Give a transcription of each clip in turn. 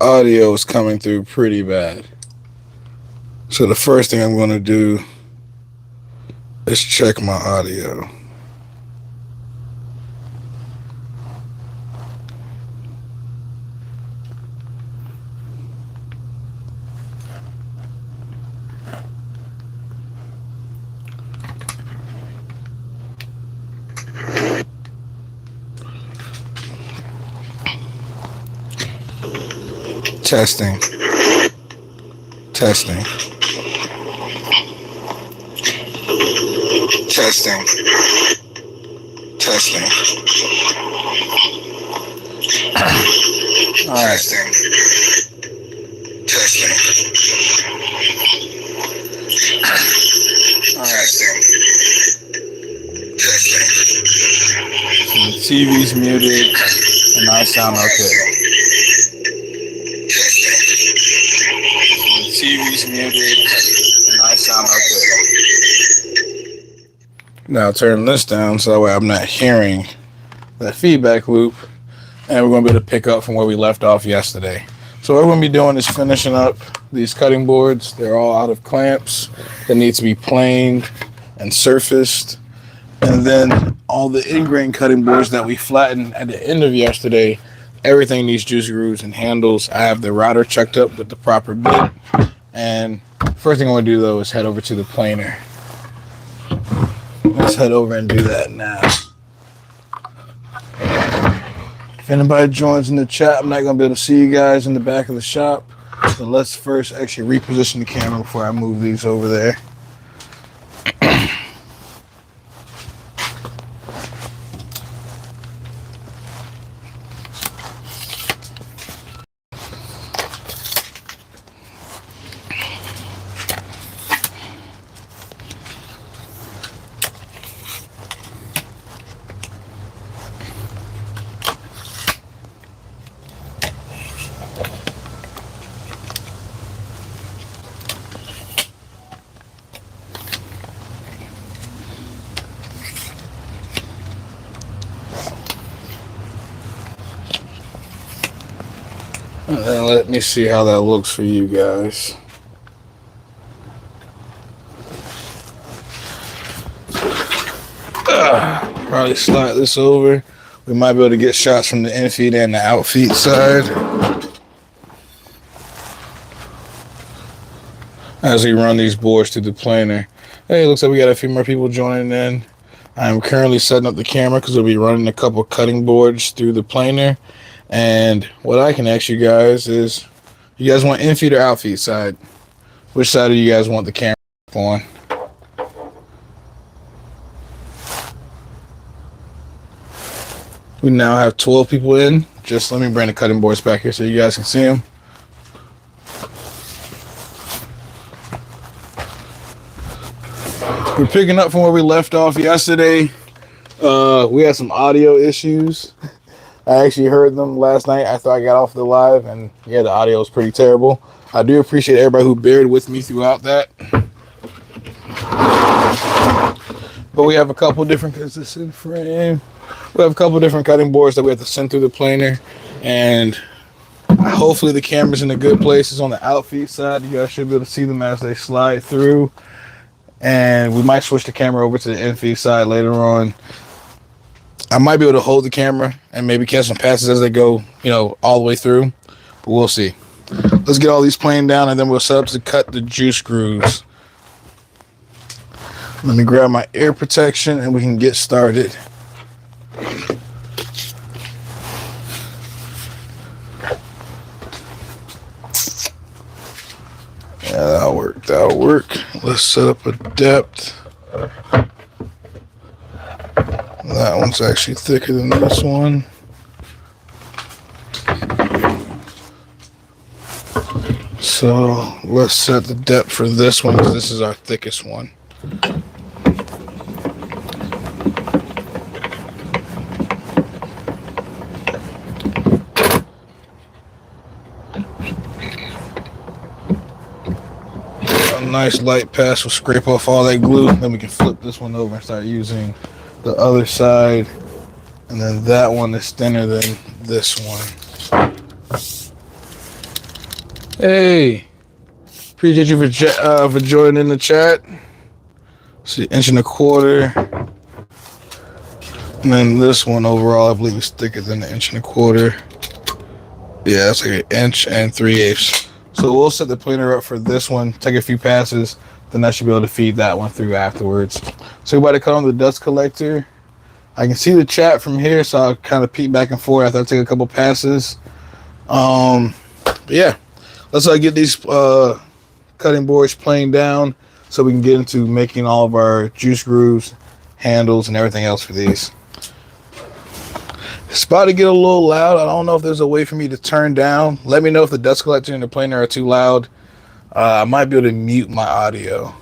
audio is coming through pretty bad. So the first thing I'm going to do is check my audio. Testing. Testing. Testing. Testing. All right. Testing. Testing. All right. Testing. So the TV's muted and I sound okay. TV's muted and I sound okay. Now turn this down so that way I'm not hearing that feedback loop, and we're going to be able to pick up from where we left off yesterday. So what we're going to be doing is finishing up these cutting boards. They're all out of clamps that need to be planed and surfaced, and then all the ingrain cutting boards that we flattened at the end of yesterday, everything needs juice grooves and handles. I have the router checked up with the proper bit. And first thing I want to do though is head over to the planer. Let's head over and do that now. If anybody joins in the chat, I'm not going to be able to see you guys in the back of the shop. So let's first actually reposition the camera before I move these over there. And then let me see how that looks for you guys. Probably slide this over. We might be able to get shots from the in feet and the out feet side as we run these boards through the planer. Hey, looks like we got a few more people joining in. I'm currently setting up the camera because we'll be running a couple cutting boards through the planer. And what I can ask you guys is, you guys want in feet or out feet side? Which side do you guys want the camera on? We now have 12 people in. Just let me bring the cutting boards back here so you guys can see them. We're picking up from where we left off yesterday. We had some audio issues. I actually heard them last night after I got off the live, and yeah, the audio is pretty terrible. I do appreciate everybody who bared with me throughout that. But we have a couple different, is this in frame? We have a couple different cutting boards that we have to send through the planer, and hopefully the camera's in a good place. It's on the out feet side. You guys should be able to see them as they slide through. And we might switch the camera over to the in feet side later on. I might be able to hold the camera and maybe catch some passes as they go, all the way through. But we'll see. Let's get all these planed down, and then we'll set up to cut the juice grooves. Let me grab my ear protection, and we can get started. Yeah, that'll work. That'll work. Let's set up a depth. That one's actually thicker than this one. So let's set the depth for this one because this is our thickest one. A nice light pass will scrape off all that glue. Then we can flip this one over and start using the other side, and then that one is thinner than this one. Hey, appreciate you for joining in the chat. See, 1.25 inches. And then this one overall, I believe, is thicker than the 1.25 inches. Yeah, it's like 1 3/8 inches. So we'll set the planer up for this one, take a few passes, then I should be able to feed that one through afterwards. So we're about to cut on the dust collector. I can see the chat from here, so I'll kind of peek back and forth after I take a couple passes. But yeah, let's get these cutting boards planed down so we can get into making all of our juice grooves, handles, and everything else for these. It's about to get a little loud. I don't know if there's a way for me to turn down. Let me know if the dust collector and the planer are too loud. I might be able to mute my audio.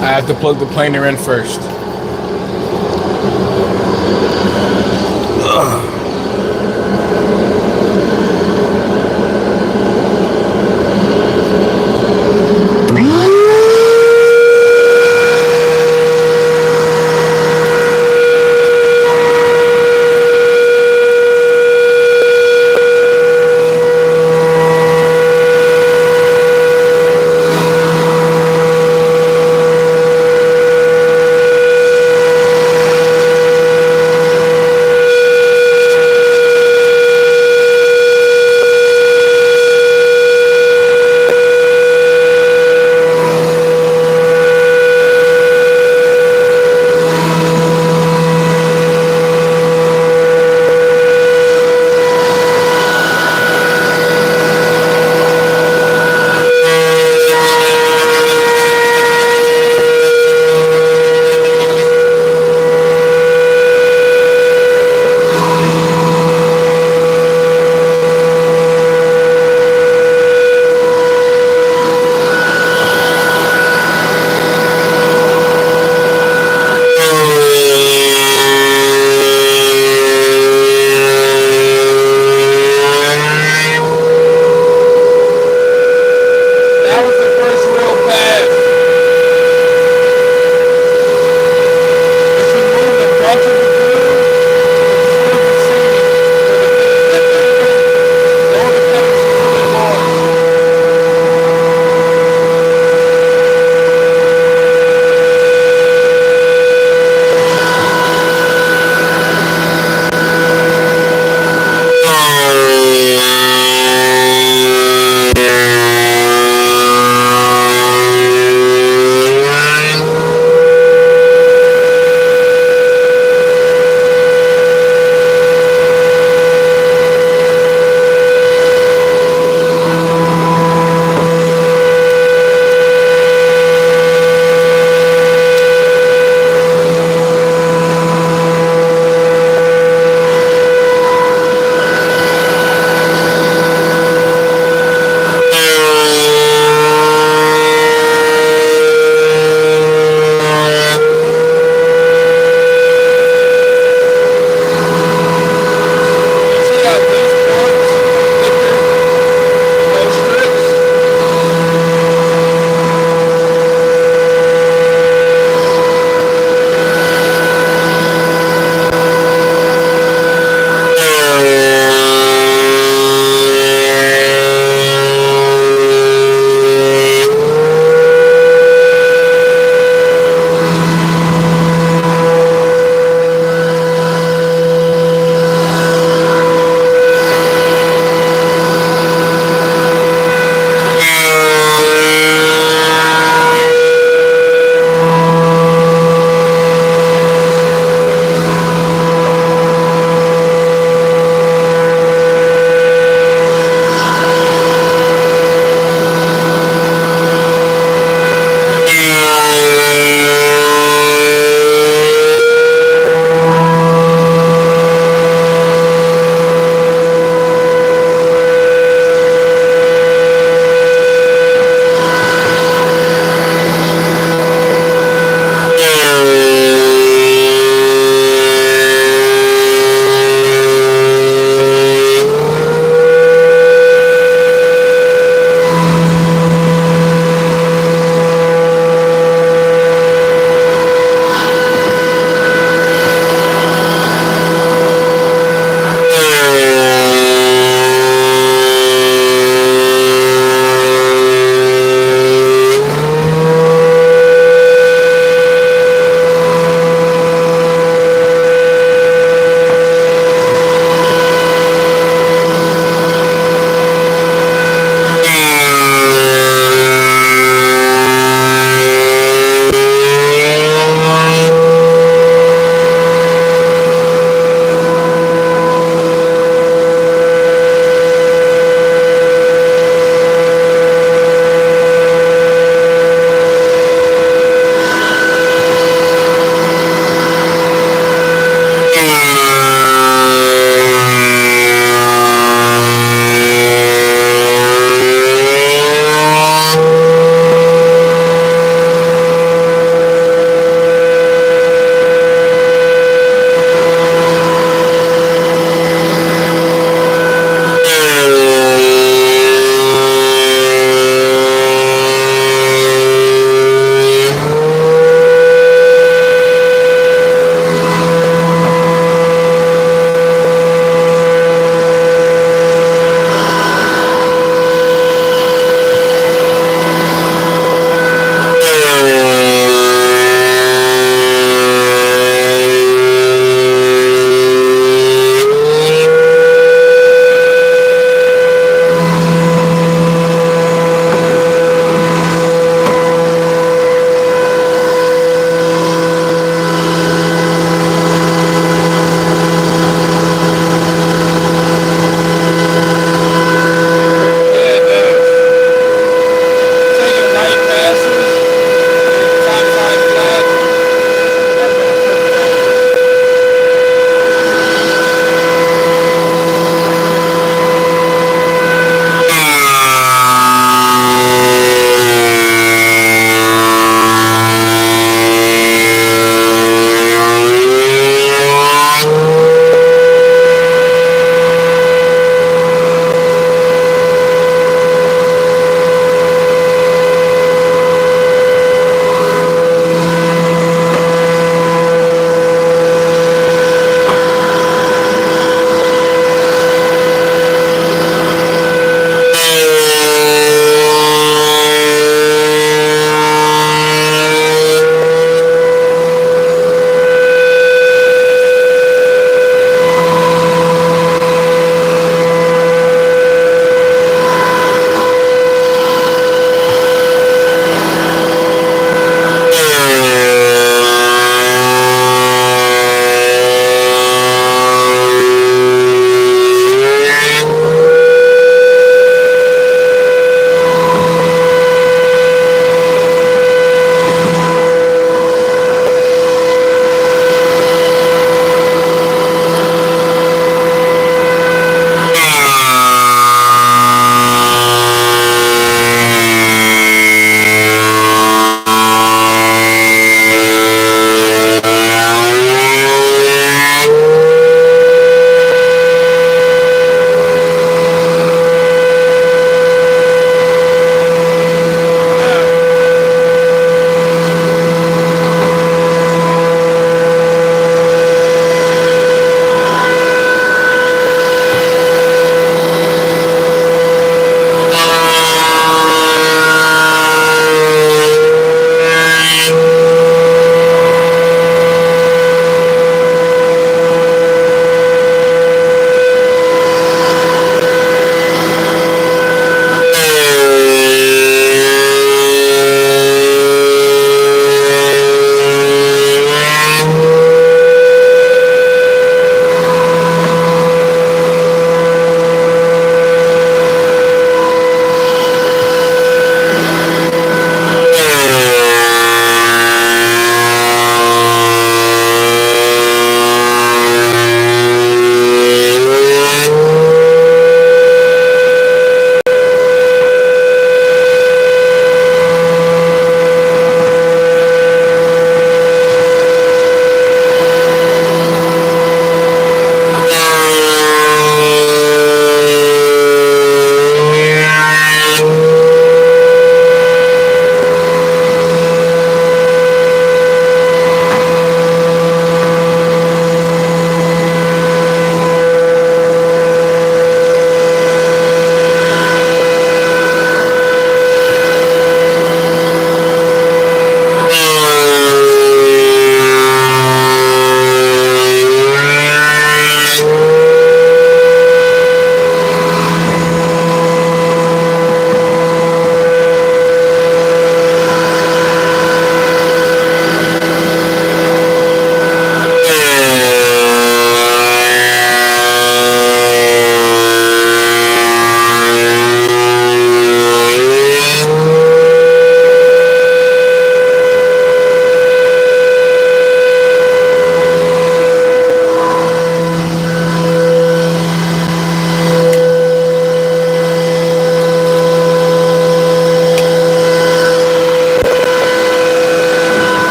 I have to plug the planer in first.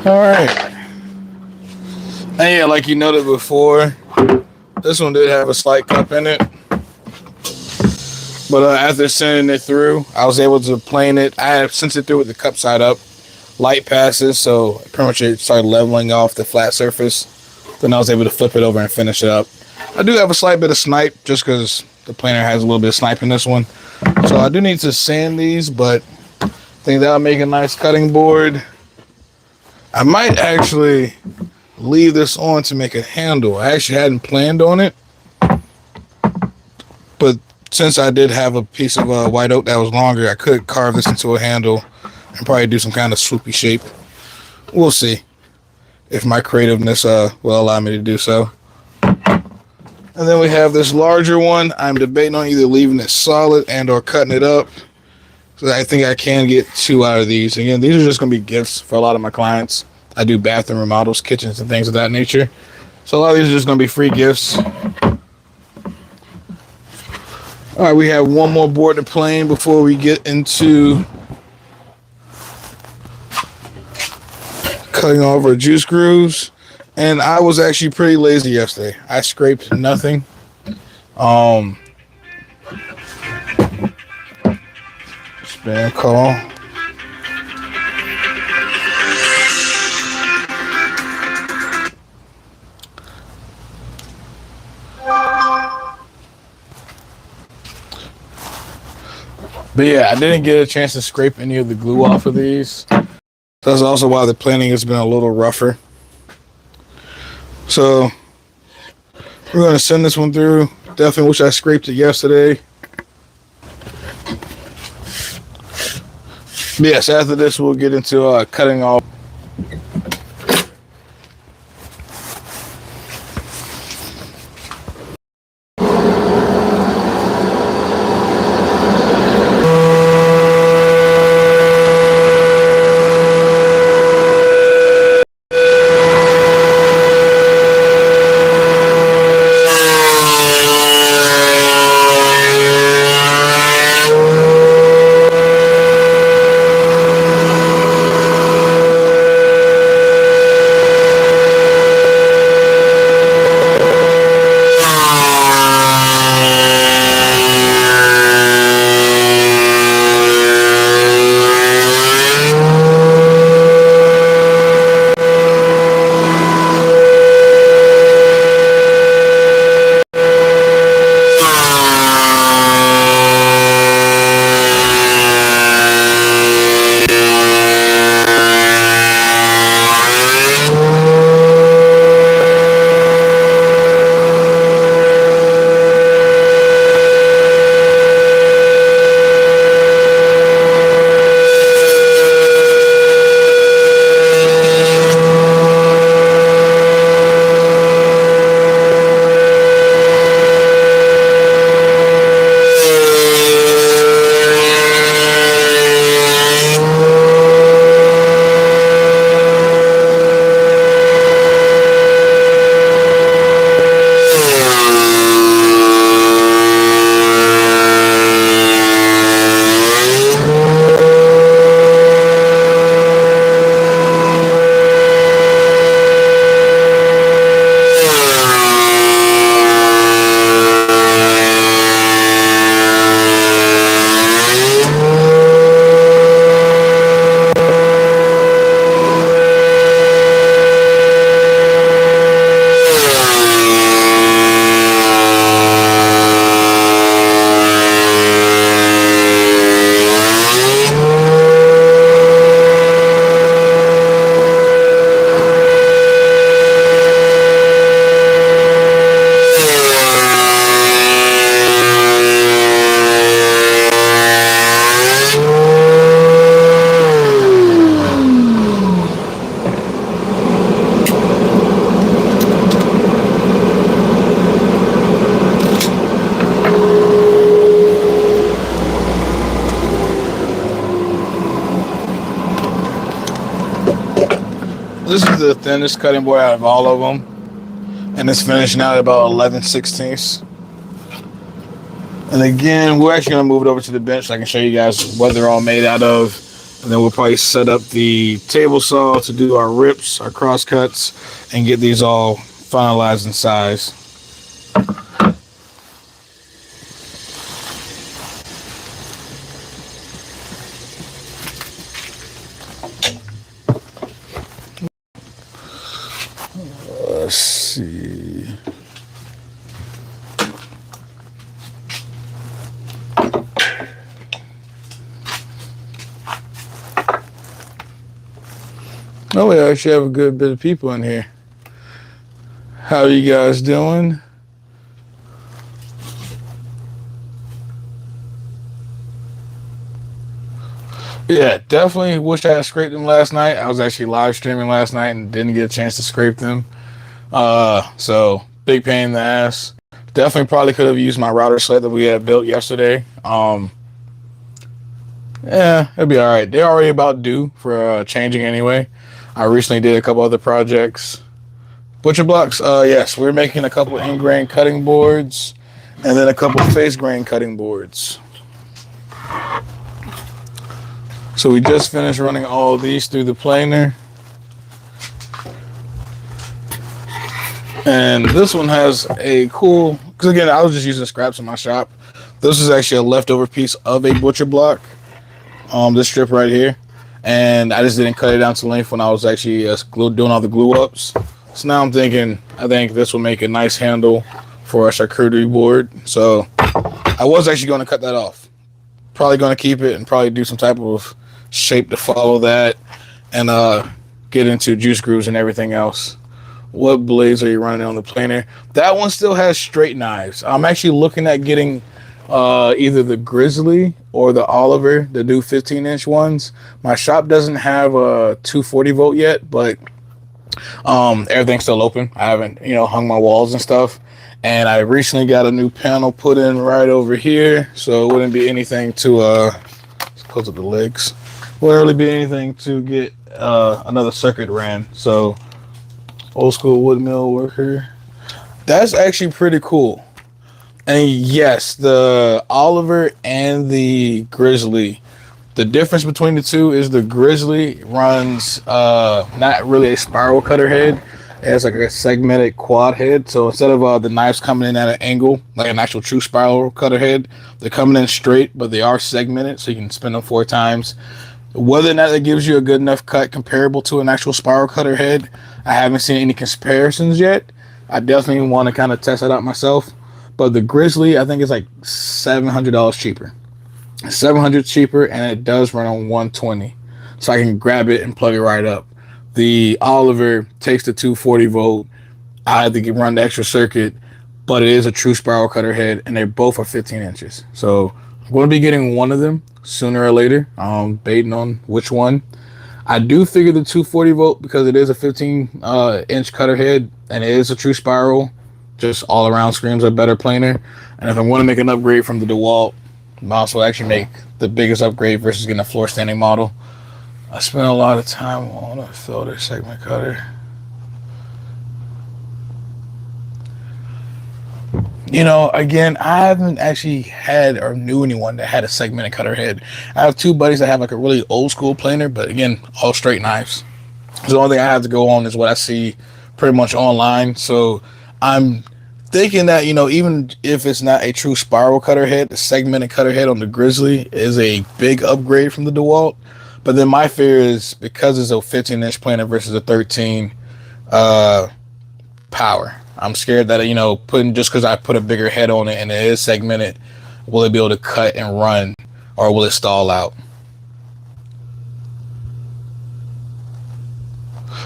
All right. And yeah, like you noted before, this one did have a slight cup in it. But after sending it through, I was able to plane it. I had sent it through with the cup side up, light passes, so pretty much it started leveling off the flat surface. Then I was able to flip it over and finish it up. I do have a slight bit of snipe just because the planer has a little bit of snipe in this one. So I do need to sand these, but I think that'll make a nice cutting board. I might actually leave this on to make a handle. I actually hadn't planned on it, but since I did have a piece of white oak that was longer, I could carve this into a handle and probably do some kind of swoopy shape. We'll see if my creativeness will allow me to do so. And then we have this larger one. I'm debating on either leaving it solid and or cutting it up. So I think I can get 2 out of these. Again, these are just going to be gifts for a lot of my clients. I do bathroom remodels, kitchens, and things of that nature. So a lot of these are just going to be free gifts. All right, we have one more board to plane before we get into cutting off our juice grooves. And I was actually pretty lazy yesterday. I scraped nothing. Spam call. But yeah, I didn't get a chance to scrape any of the glue off of these. That's also why the planing has been a little rougher. So we're going to send this one through. Definitely wish I scraped it yesterday. But yes, after this we'll get into cutting off. This is the thinnest cutting board out of all of them, and it's finishing out at about 11/16. And again, we're actually going to move it over to the bench so I can show you guys what they're all made out of. And then we'll probably set up the table saw to do our rips, our cross cuts, and get these all finalized in size. Let's see. Oh, we actually have a good bit of people in here. How are you guys doing? Yeah, definitely wish I had scraped them last night. I was actually live streaming last night and didn't get a chance to scrape them. So big pain in the ass. Definitely probably could have used my router sled that we had built yesterday. Yeah, it'll be all right. They're already about due for changing anyway. I recently did a couple other projects. Butcher blocks, yes, we're making a couple end grain cutting boards and then a couple face grain cutting boards. So we just finished running all of these through the planer. And this one has a cool, because again, I was just using scraps in my shop. This is actually a leftover piece of a butcher block, this strip right here. And I just didn't cut it down to length when I was actually doing all the glue ups. So now I'm thinking, I think this will make a nice handle for a charcuterie board. So I was actually going to cut that off. Probably going to keep it and probably do some type of shape to follow that and get into juice grooves and everything else. What blades are you running on the planer? That one still has straight knives. I'm actually looking at getting either the Grizzly or the Oliver, the new 15-inch ones. My shop doesn't have a 240 volt yet, but everything's still open. I haven't, hung my walls and stuff. And I recently got a new panel put in right over here, so it wouldn't be anything to let's close up the legs. Wouldn't really be anything to get another circuit ran. So old school wood mill worker. That's actually pretty cool. And yes, the Oliver and the Grizzly, the difference between the two is the Grizzly runs not really a spiral cutter head. It has like a segmented quad head. So instead of the knives coming in at an angle, like an actual true spiral cutter head, they're coming in straight, but they are segmented, so you can spin them 4 times. Whether or not that gives you a good enough cut comparable to an actual spiral cutter head, I haven't seen any comparisons yet. I definitely want to kind of test it out myself. But the Grizzly, I think, is like $700 cheaper. $700 cheaper, and it does run on 120. So I can grab it and plug it right up. The Oliver takes the 240 volt. I had to run the extra circuit, but it is a true spiral cutter head, and they both are 15 inches. So I'm going to be getting one of them sooner or later. I'm baiting on which one. I do figure the 240 volt because it is a 15 inch cutter head, and it is a true spiral. Just all around screams a better planer. And if I want to make an upgrade from the DeWalt, I also actually make the biggest upgrade versus getting a floor standing model. I spent a lot of time on a filter segment cutter. Again, I haven't actually had or knew anyone that had a segmented cutter head. I have 2 buddies that have like a really old school planer, but again, all straight knives. So the only thing I have to go on is what I see pretty much online. So I'm thinking that, even if it's not a true spiral cutter head, the segmented cutter head on the Grizzly is a big upgrade from the DeWalt. But then my fear is because it's a 15-inch planer versus a 13 power. I'm scared that, just because I put a bigger head on it and it is segmented, will it be able to cut and run, or will it stall out?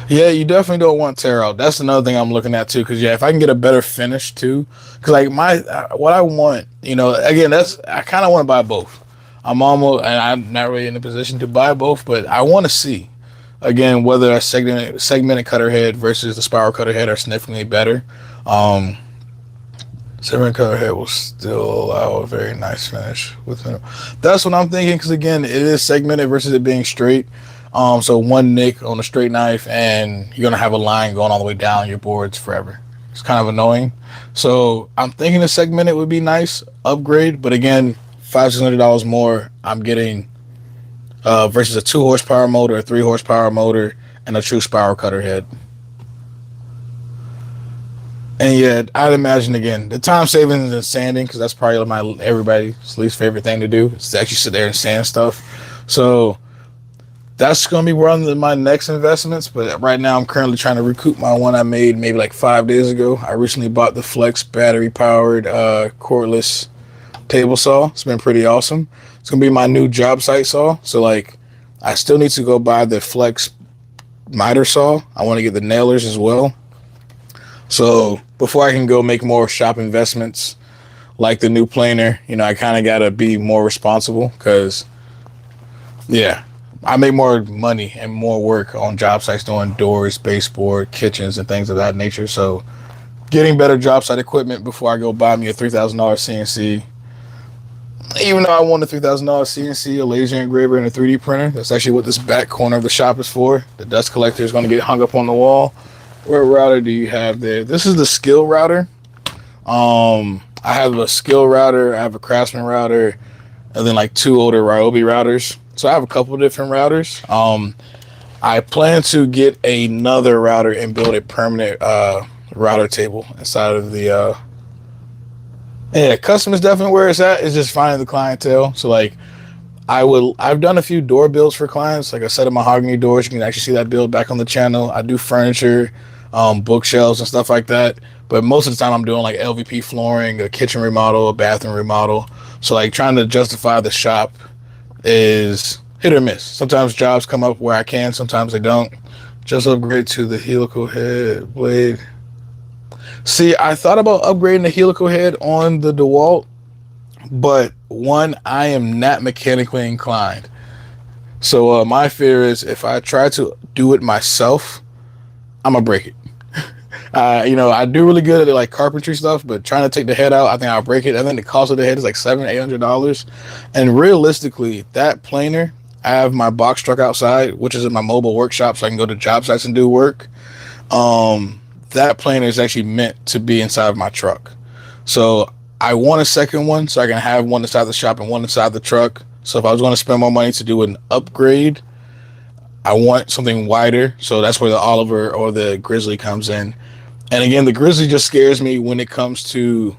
Yeah, you definitely don't want tear out. That's another thing I'm looking at too. Because if I can get a better finish too, because like what I want, again, I kind of want to buy both. I'm not really in a position to buy both, but I want to see again whether a segmented cutter head versus the spiral cutter head are significantly better. Segmented cutter head will still allow a very nice finish with it. That's what I'm thinking. Because again, it is segmented versus it being straight. So one nick on a straight knife and you're going to have a line going all the way down your boards forever. It's kind of annoying. So I'm thinking a segmented would be nice upgrade, but again, $500-$600 more, I'm getting versus a 2 horsepower motor, a 3 horsepower motor, and a true spiral cutter head. And yeah, I'd imagine again the time savings in sanding, because that's probably everybody's least favorite thing to do is to actually sit there and sand stuff. So that's going to be one of my next investments. But right now, I'm currently trying to recoup my one I made maybe like 5 days ago. I recently bought the Flex battery powered cordless table saw. It's been pretty awesome. It's going to be my new job site saw. So like, I still need to go buy the Flex miter saw. I want to get the nailers as well. So before I can go make more shop investments like the new planer, I kind of got to be more responsible because, yeah, I make more money and more work on job sites doing doors, baseboard, kitchens, and things of that nature. So getting better job site equipment before I go buy me a $3,000 CNC. Even though I want a $3,000 CNC, a laser engraver, and a 3D printer, that's actually what this back corner of the shop is for. The dust collector is going to get hung up on the wall. What router do you have there? This is the skill router. I have a skill router, I have a Craftsman router, and then like 2 older Ryobi routers. So I have a couple of different routers. I plan to get another router and build a permanent router table inside of the custom is definitely where it's at. It's just finding the clientele. So like I've done a few door builds for clients, like a set of mahogany doors. You can actually see that build back on the channel. I do furniture, bookshelves and stuff like that. But most of the time I'm doing like LVP flooring, a kitchen remodel, a bathroom remodel. So like trying to justify the shop is hit or miss. Sometimes jobs come up where I can, sometimes they don't. Just upgrade to the helical head blade. See, I thought about upgrading the helical head on the DeWalt, but one, I am not mechanically inclined. So my fear is if I try to do it myself, I'm gonna break it. I do really good at like carpentry stuff, but trying to take the head out, I think I'll break it. I think the cost of the head is like $700-800. And realistically, that planer, I have my box truck outside, which is in my mobile workshop, so I can go to job sites and do work. That planer is actually meant to be inside of my truck. So I want a second one so I can have one inside the shop and one inside the truck. So if I was going to spend more money to do an upgrade, I want something wider. So that's where the Oliver or the Grizzly comes in. And again, the Grizzly just scares me when it comes to,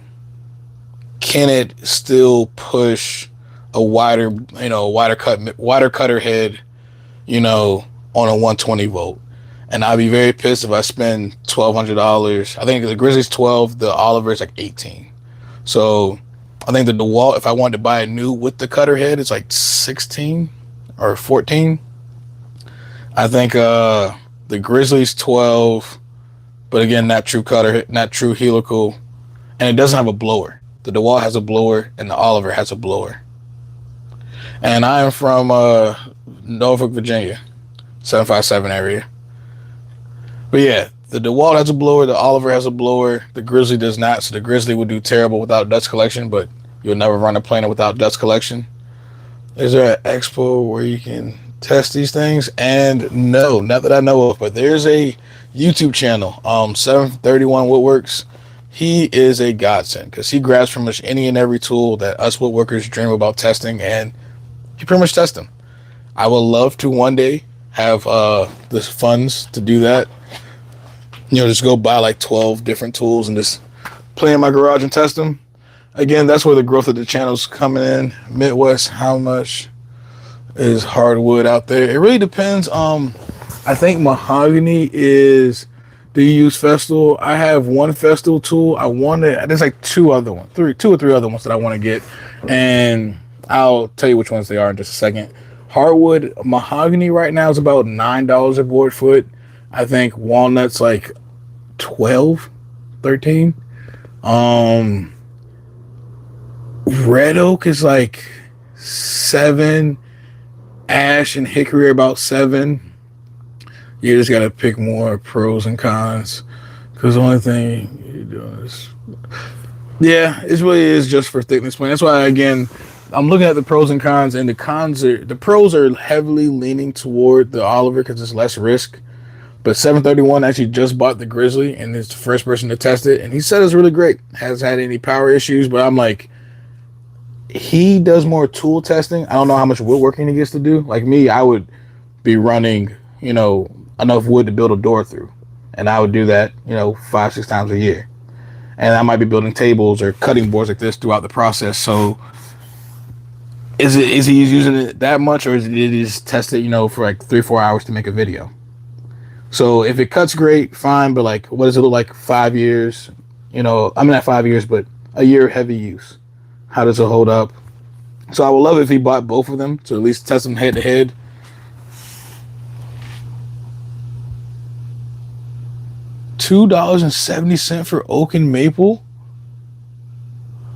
can it still push a wider cutter head, on a 120 volt. And I'd be very pissed if I spend $1,200. I think the Grizzly's 12, the Oliver is like 18. So I think the DeWalt, if I wanted to buy a new with the cutter head, it's like 16 or 14. I think the Grizzly's 12, but again, not true cutter, not true helical, and it doesn't have a blower. The DeWalt has a blower, and the Oliver has a blower. And I am from Norfolk, Virginia, 757 area. But yeah, the DeWalt has a blower, the Oliver has a blower, the Grizzly does not. So the Grizzly would do terrible without dust collection, but you'll never run a planer without dust collection. Is there an expo where you can test these things? And no, not that I know of, but there's a YouTube channel, 731 Woodworks. He is a godsend because he grabs pretty much any and every tool that us woodworkers dream about testing, and he pretty much tests them. I would love to one day have the funds to do that. Just go buy like 12 different tools and just play in my garage and test them. Again, that's where the growth of the channel's coming in. Midwest, how much is hardwood out there? It really depends. I think mahogany is, do you use Festool? I have one Festool tool. There's like two or three other ones that I want to get. And I'll tell you which ones they are in just a second. Hardwood mahogany right now is about $9 a board foot. I think walnut's like 12, 13. Red oak is like 7. Ash and hickory are about 7. You just gotta pick more pros and cons, because the only thing you're doing is, it really is just for thickness point. That's why, again, I'm looking at the pros and cons, and the pros are heavily leaning toward the Oliver because it's less risk. But 731 actually just bought the Grizzly and is the first person to test it, and he said it's really great. Hasn't had any power issues, but I'm like, he does more tool testing. I don't know how much woodworking he gets to do. Like me, I would be running, enough wood to build a door through. And I would do that, 5, 6 times a year. And I might be building tables or cutting boards like this throughout the process. So is he using it that much, or is it just test it, for like 3, 4 hours to make a video? So if it cuts great, fine, but like what does it look like 5 years? Not 5 years, but a year of heavy use. How does it hold up? So I would love if he bought both of them to at least test them head to head. $2.70 for oak and maple?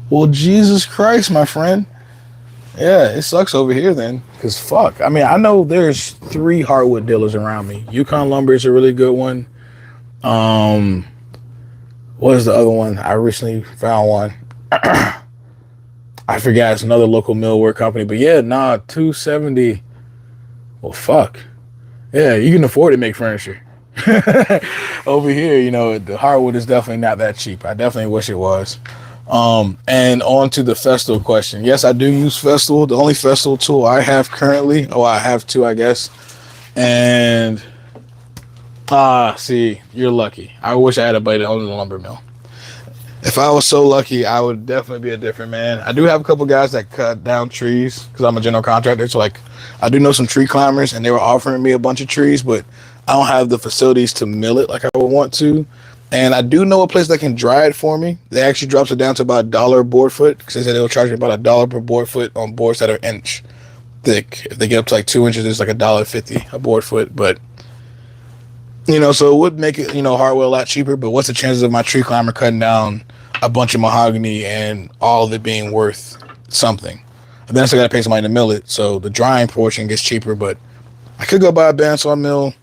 Well, Jesus Christ, my friend. Yeah, it sucks over here then. Because fuck. I mean, I know there's 3 hardwood dealers around me. Yukon Lumber is a really good one. What is the other one? I recently found one. I forgot. It's another local millwork company. But yeah, $270. Well, fuck. Yeah, you can afford to make furniture. Over here, the hardwood is definitely not that cheap. I definitely wish it was. And on to the Festool question. Yes, I do use Festool. The only Festool tool I have currently. Oh, I have 2, I guess. And see, you're lucky. I wish I had a buddy that owned a lumber mill. If I was so lucky, I would definitely be a different man. I do have a couple guys that cut down trees because I'm a general contractor. So like, I do know some tree climbers, and they were offering me a bunch of trees, but I don't have the facilities to mill it like I would want to. And I do know a place that can dry it for me. They actually drops it down to about $1 a board foot, because they said they'll charge me about $1 per board foot on boards that are inch thick. If they get up to like 2 inches, it's like $1.50 a board foot. But so it would make it, hardwood a lot cheaper. But what's the chances of my tree climber cutting down a bunch of mahogany and all of it being worth something? And then I still got to pay somebody to mill it. So the drying portion gets cheaper. But I could go buy a bandsaw mill.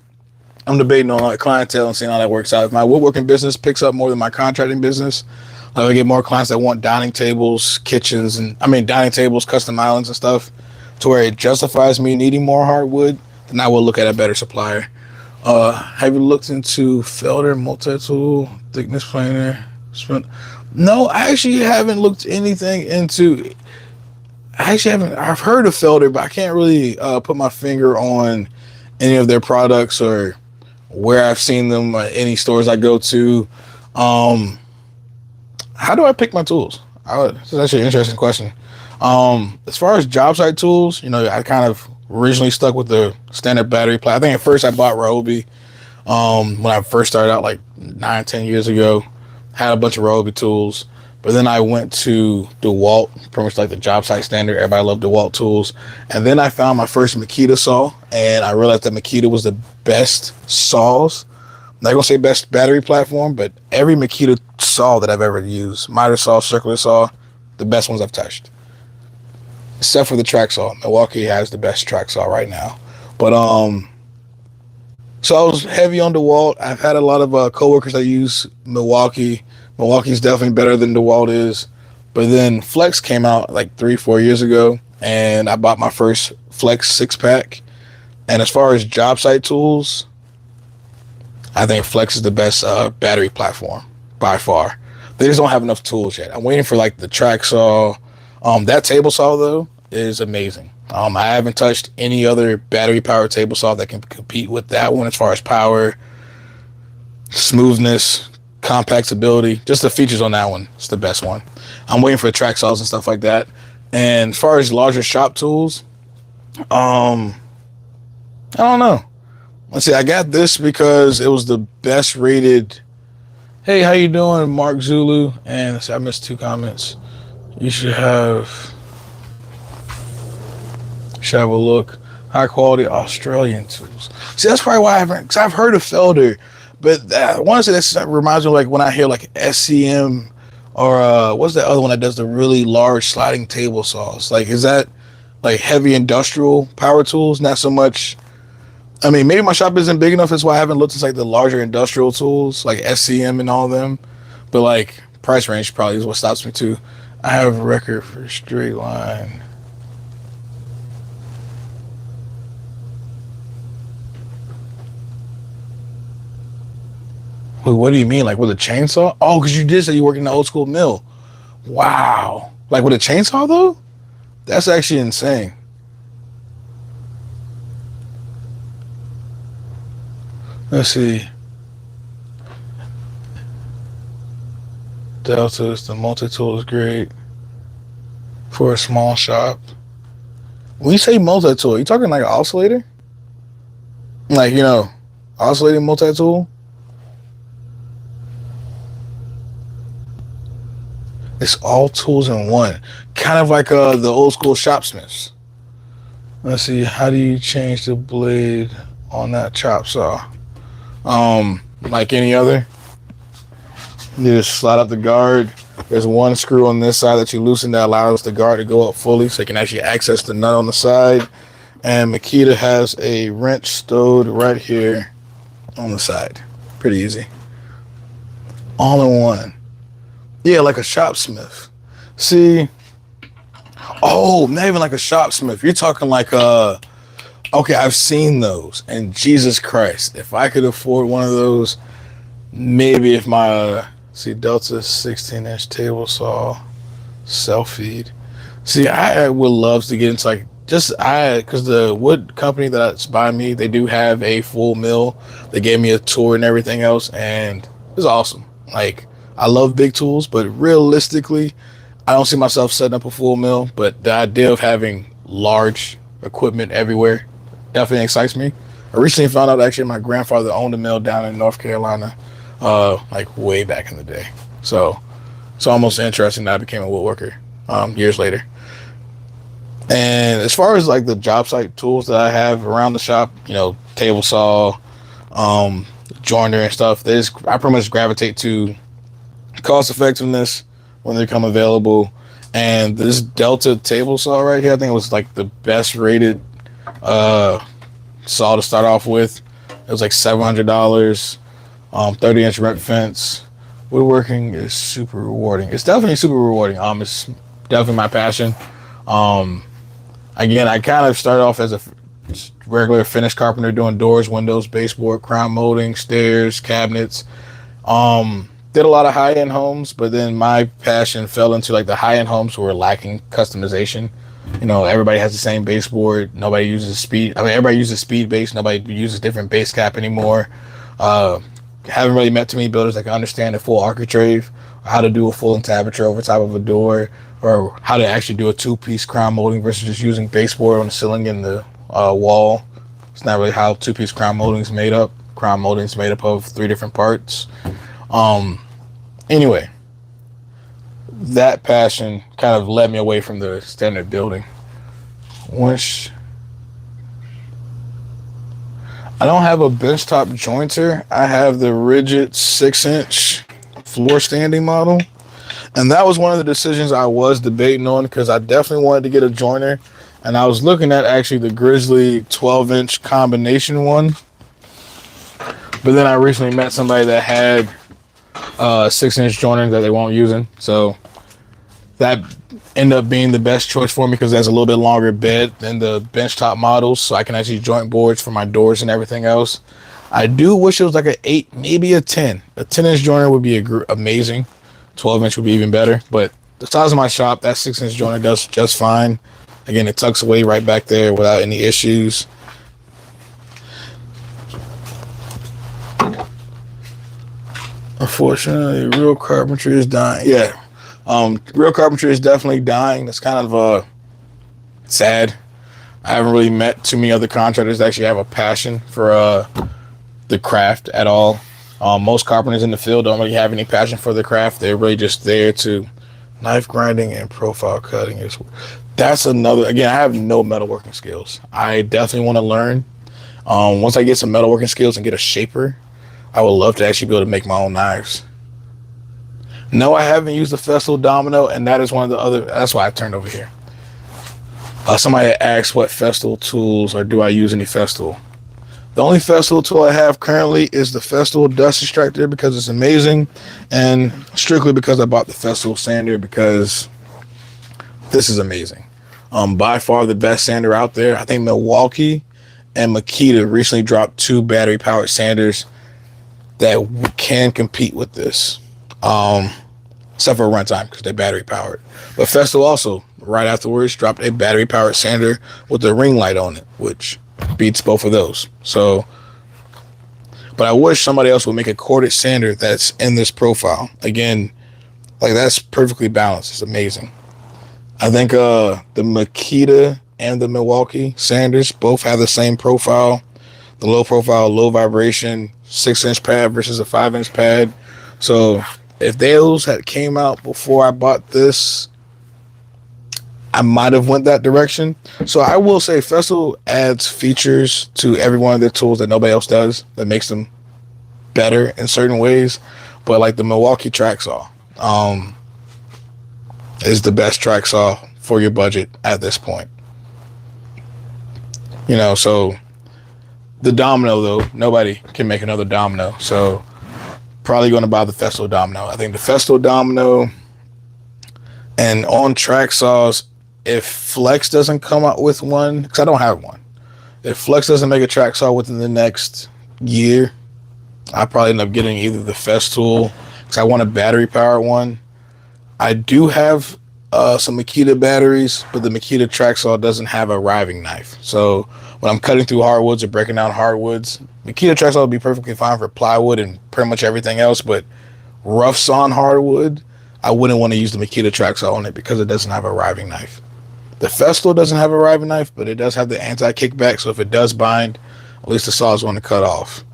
I'm debating on like clientele and seeing how that works out. If my woodworking business picks up more than my contracting business, like I get more clients that want dining tables, kitchens, dining tables, custom islands and stuff, to where it justifies me needing more hardwood, then I will look at a better supplier. Have you looked into Felder multi-tool thickness planer? No, I actually haven't looked anything into. I've heard of Felder, but I can't really put my finger on any of their products or where I've seen them at any stores I go to. How do I pick my tools? That's actually an interesting question. As far as job site tools, I kind of originally stuck with the standard battery plat. I think at first I bought Ryobi when I first started out like 9-10 years ago. Had a bunch of Ryobi tools. But then I went to DeWalt, pretty much like the job site standard. Everybody loved DeWalt tools. And then I found my first Makita saw, and I realized that Makita was the best saws. I'm not going to say best battery platform, but every Makita saw that I've ever used, miter saw, circular saw, the best ones I've touched. Except for the track saw. Milwaukee has the best track saw right now. But so I was heavy on DeWalt. I've had a lot of coworkers that use Milwaukee. Milwaukee's definitely better than DeWalt is. But then Flex came out like 3-4 years ago, and I bought my first Flex 6-pack. And as far as job site tools, I think Flex is the best battery platform by far. They just don't have enough tools yet. I'm waiting for like the track saw. That table saw though is amazing. I haven't touched any other battery powered table saw that can compete with that one as far as power, smoothness, compactability, just the features on that one. It's the best one. I'm waiting for track saws and stuff like that. And as far as larger shop tools, I don't know. Let's see. I got this because it was the best rated. Hey, how you doing, Mark Zulu? And I missed 2 comments. You should have a look. High quality Australian tools. See, that's probably why because I've heard of Felder. But I want to say that reminds me of like when I hear like SCM or what's that other one that does the really large sliding table saws? Like, is that like heavy industrial power tools? Not so much. I mean, maybe my shop isn't big enough. That's why I haven't looked at like the larger industrial tools like SCM and all of them. But like price range probably is what stops me too. I have a record for straight line. Wait, what do you mean? Like with a chainsaw? Oh, because you did say you work in the old school mill. Wow. Like with a chainsaw though? That's actually insane. Let's see. Deltas, the multi-tool is great for a small shop. When you say multi-tool, you talking like an oscillator? Like, oscillating multi-tool? It's all tools in one. Kind of like the old school shopsmiths. Let's see, how do you change the blade on that chop saw? Like any other. You just slide up the guard. There's one screw on this side that you loosen that allows the guard to go up fully so you can actually access the nut on the side. And Makita has a wrench stowed right here on the side. Pretty easy. All in one. Yeah, like a shopsmith. See, not even like a shopsmith. You're talking like okay, I've seen those. And Jesus Christ, if I could afford one of those, maybe if my Delta 16-inch table saw, self-feed. See, I would love to get into because the wood company that's by me, they do have a full mill. They gave me a tour and everything else, and it's awesome. Like, I love big tools, but realistically, I don't see myself setting up a full mill, but the idea of having large equipment everywhere definitely excites me. I recently found out actually my grandfather owned a mill down in North Carolina, like way back in the day. So it's almost interesting that I became a woodworker years later. And as far as like the job site tools that I have around the shop, table saw, joiner and stuff, I pretty much gravitate to cost effectiveness when they come available. And this Delta table saw right here, I think it was like the best rated saw to start off with. It was like $700, 30-inch rep fence. Woodworking is super rewarding. It's definitely super rewarding. It's definitely my passion. Again, I kind of started off as a regular finish carpenter doing doors, windows, baseboard, crown molding, stairs, cabinets. Did a lot of high-end homes, but then my passion fell into like the high-end homes who were lacking customization. Everybody has the same baseboard. Nobody uses speed. Everybody uses speed base. Nobody uses different base cap anymore. Haven't really met too many builders that can understand the full architrave, how to do a full entablature over top of a door, or how to actually do a two-piece crown molding versus just using baseboard on the ceiling and the wall. It's not really how two-piece crown molding is made up. Crown molding is made up of 3 different parts. Anyway, that passion kind of led me away from the standard building. Which I don't have a benchtop jointer. I have the rigid 6-inch floor standing model. And that was one of the decisions I was debating on because I definitely wanted to get a joiner. And I was looking at actually the Grizzly 12-inch combination one. But then I recently met somebody that had a 6-inch joiner that they weren't using. So that ended up being the best choice for me because it has a little bit longer bed than the benchtop models. So I can actually joint boards for my doors and everything else. I do wish it was like an 8, maybe a 10. A 10-inch joiner would be amazing. 12-inch would be even better. But the size of my shop, that 6-inch joiner does just fine. Again, it tucks away right back there without any issues. Unfortunately, real carpentry is dying. Yeah. Real carpentry is definitely dying. That's kind of sad. I haven't really met too many other contractors that actually have a passion for the craft at all. Most carpenters in the field don't really have any passion for the craft. They're really just there to knife grinding and profile cutting. That's another, again, I have no metalworking skills. I definitely want to learn. Once I get some metalworking skills and get a shaper, I would love to actually be able to make my own knives. No, I haven't used the Festool Domino, and that is one of the other, that's why I turned over here. Somebody asked what Festool tools, or do I use any Festool? The only Festool tool I have currently is the Festool Dust Extractor because it's amazing, and strictly because I bought the Festool sander because this is amazing. By far the best sander out there. I think Milwaukee and Makita recently dropped 2 battery-powered sanders that can compete with this. Except for runtime because they're battery-powered. But Festool also right afterwards dropped a battery powered sander with a ring light on it, which beats both of those. So, but I wish somebody else would make a corded sander that's in this profile. Again, like that's perfectly balanced. It's amazing. I think the Makita and the Milwaukee sanders both have the same profile. The low profile, low vibration, 6-inch pad versus a 5-inch pad. So if those had came out before I bought this, I might have went that direction. So I will say Festool adds features to every one of their tools that nobody else does that makes them better in certain ways. But like the Milwaukee track saw is the best track saw for your budget at this point. You know, so the Domino, though, nobody can make another Domino. So probably going to buy the Festool Domino. I think the Festool Domino, and on track saws, if Flex doesn't come out with one, because I don't have one, if Flex doesn't make a track saw within the next year, I probably end up getting either the Festool, because I want a battery powered one. I do have some Makita batteries, but the Makita track saw doesn't have a riving knife. So when I'm cutting through hardwoods or breaking down hardwoods, Makita track saw would be perfectly fine for plywood and pretty much everything else. But rough sawn hardwood, I wouldn't want to use the Makita track saw on it because it doesn't have a riving knife. The Festool doesn't have a riving knife, but it does have the anti-kickback. So if it does bind, at least the saw is going to cut off.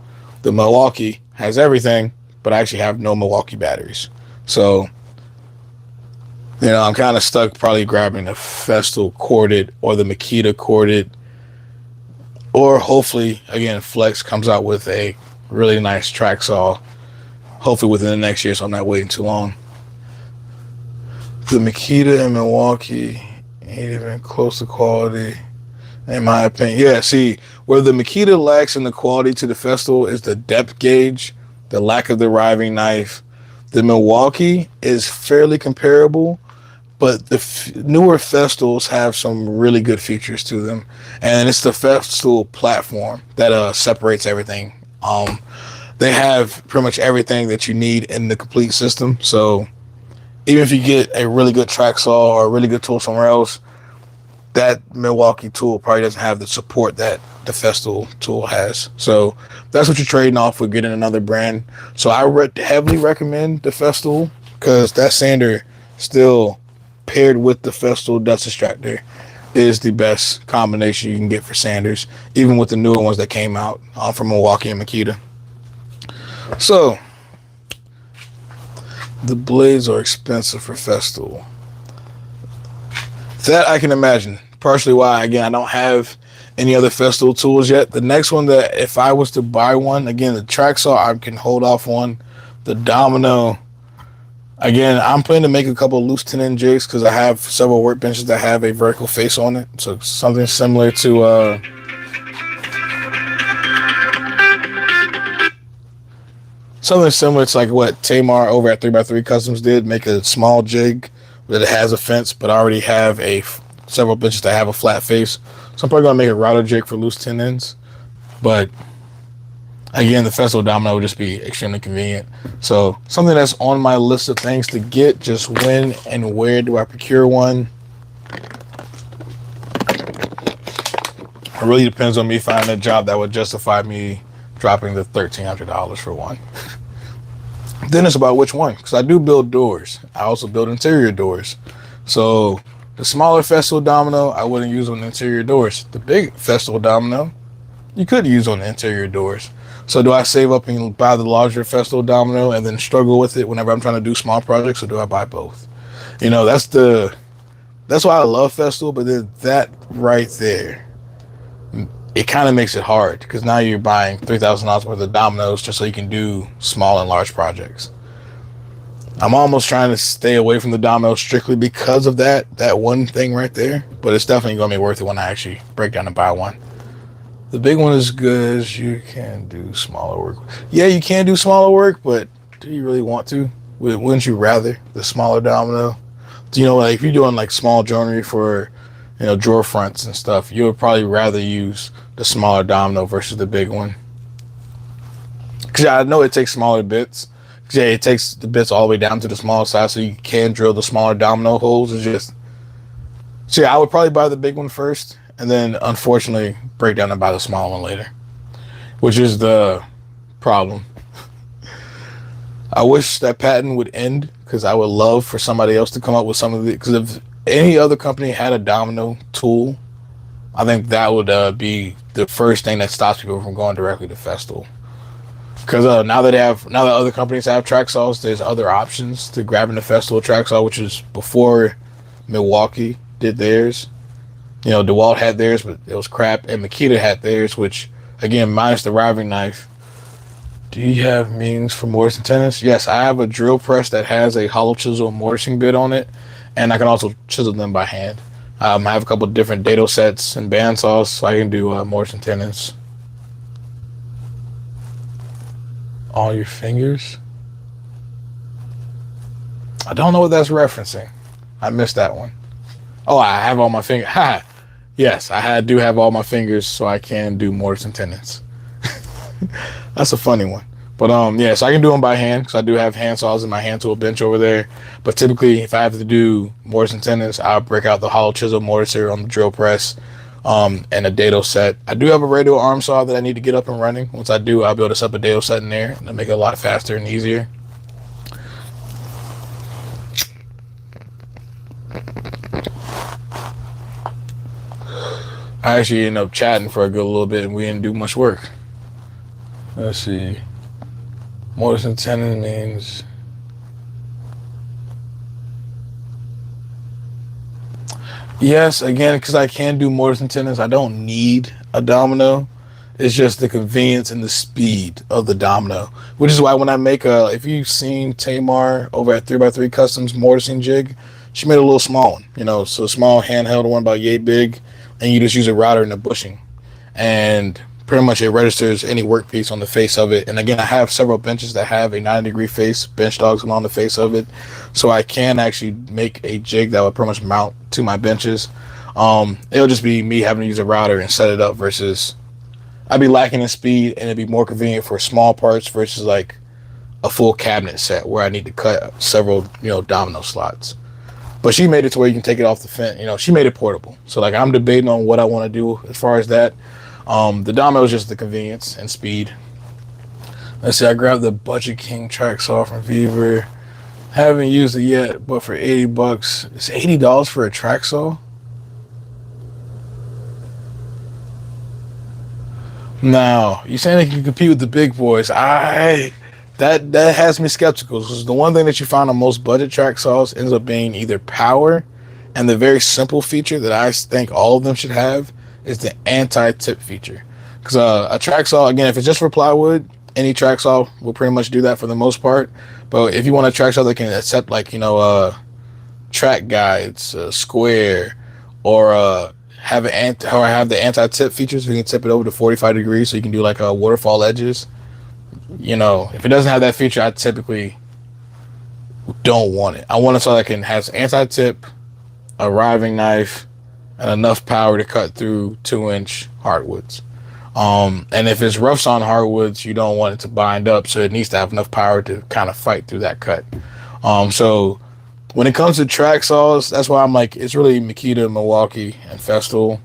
The Milwaukee has everything, but I actually have no Milwaukee batteries. So, you know, I'm kind of stuck probably grabbing the Festool corded or the Makita corded, or hopefully, again, Flex comes out with a really nice track saw, hopefully within the next year, so I'm not waiting too long. The Makita and Milwaukee ain't even close to quality, in my opinion. Yeah, see, where the Makita lacks in the quality to the Festool is the depth gauge, the lack of the riving knife. The Milwaukee is fairly comparable, but the newer Festools have some really good features to them, and it's the Festool platform that separates everything. They have pretty much everything that you need in the complete system. So even if you get a really good track saw or a really good tool somewhere else, that Milwaukee tool probably doesn't have the support that the Festool tool has. So that's what you're trading off with getting another brand. So I heavily recommend the Festool, because that sander still paired with the Festool dust extractor is the best combination you can get for sanders, even with the newer ones that came out from Milwaukee and Makita. So the blades are expensive for Festool. That I can imagine. Partially why, again, I don't have any other Festool tools yet. The next one that if I was to buy one, again, the track saw I can hold off on. The Domino, again, I'm planning to make a couple of loose tenon jigs because I have several workbenches that have a vertical face on it. So something similar to like what Tamar over at 3x3 Customs did, make a small jig that it has a fence, but I already have several benches that have a flat face. So I'm probably going to make a router jig for loose tenons. But again, the Festool Domino would just be extremely convenient. So something that's on my list of things to get, just when and where do I procure one? It really depends on me finding a job that would justify me dropping the $1,300 for one. Then it's about which one, because I do build doors. I also build interior doors. So the smaller Festool Domino, I wouldn't use on the interior doors. The big Festool Domino, you could use on the interior doors. So do I save up and buy the larger Festool Domino and then struggle with it whenever I'm trying to do small projects, or do I buy both? You know, that's why I love Festool, but then that right there, it kind of makes it hard, because now you're buying $3,000 worth of dominoes just so you can do small and large projects. I'm almost trying to stay away from the dominoes strictly because of that one thing right there, but it's definitely going to be worth it when I actually break down and buy one. The big one is good as you can do smaller work. Yeah, you can do smaller work, but do you really want to? Wouldn't you rather the smaller domino? You know, like if you're doing like small joinery for, you know, drawer fronts and stuff, you would probably rather use the smaller domino versus the big one. Because I know it takes smaller bits. Yeah, it takes the bits all the way down to the small size, so you can drill the smaller domino holes. It's just So yeah, I would probably buy the big one first, and then unfortunately break down and buy the small one later, which is the problem. I wish that patent would end because I would love for somebody else to come up with some of the. Because if any other company had a Domino tool, I think that would be the first thing that stops people from going directly to Festool. Because now that other companies have track saws, there's other options to grabbing the Festool track saw, which is before Milwaukee did theirs. You know, DeWalt had theirs, but it was crap, and Makita had theirs, which again, minus the riving knife. Do you have means for mortising tennis? Yes, I have a drill press that has a hollow chisel mortising bit on it, and I can also chisel them by hand. I have a couple of different dado sets and band saws, so I can do mortising tennis. All your fingers? I don't know what that's referencing. I missed that one. Oh, I have all my fingers. Ha! Yes, do have all my fingers, so I can do mortise and tenons. That's a funny one. But yeah, so I can do them by hand because I do have hand saws in my hand tool bench over there. But typically, if I have to do mortise and tenons, I'll break out the hollow chisel mortiser on the drill press. And a dado set. I do have a radial arm saw that I need to get up and running. Once I do, I'll be able to set up a dado set in there and it'll make it a lot faster and easier. I actually ended up chatting for a good little bit and we didn't do much work. Let's see. Mortise and tenon means... Yes, again, because I can do mortise and tenons, I don't need a Domino. It's just the convenience and the speed of the Domino, which is why when I make if you've seen Tamar over at 3x3 Customs mortising jig, she made a little small one, you know, so a small handheld one about yay big, and you just use a router and a bushing, and pretty much it registers any workpiece on the face of it. And again, I have several benches that have a 90-degree face, bench dogs along the face of it, so I can actually make a jig that would pretty much mount to my benches. It'll just be me having to use a router and set it up versus I'd be lacking in speed, and it'd be more convenient for small parts versus like a full cabinet set where I need to cut several, you know, Domino slots. But she made it to where you can take it off the fence. You know, she made it portable. So like I'm debating on what I want to do as far as that. The Domino is just the convenience and speed. Let's see, I grabbed the Budget King track saw from Beaver. Haven't used it yet, but for $80, it's $80 for a track saw. Now, you're saying they can compete with the big boys. That has me skeptical because the one thing that you find on most budget track saws ends up being either power, and the very simple feature that I think all of them should have is the anti-tip feature. Because a track saw, again, if it's just for plywood, any track saw will pretty much do that for the most part. But if you want a track saw that can accept, like, you know, track guides, square, or have the anti-tip features, so you can tip it over to 45 degrees, so you can do like waterfall edges. You know, if it doesn't have that feature, I typically don't want it. I want a saw that has anti-tip, a riving knife, and enough power to cut through 2-inch hardwoods. And if it's rough sawn hardwoods, you don't want it to bind up, so it needs to have enough power to kind of fight through that cut. So when it comes to track saws, that's why I'm like, it's really Makita, Milwaukee, and Festool.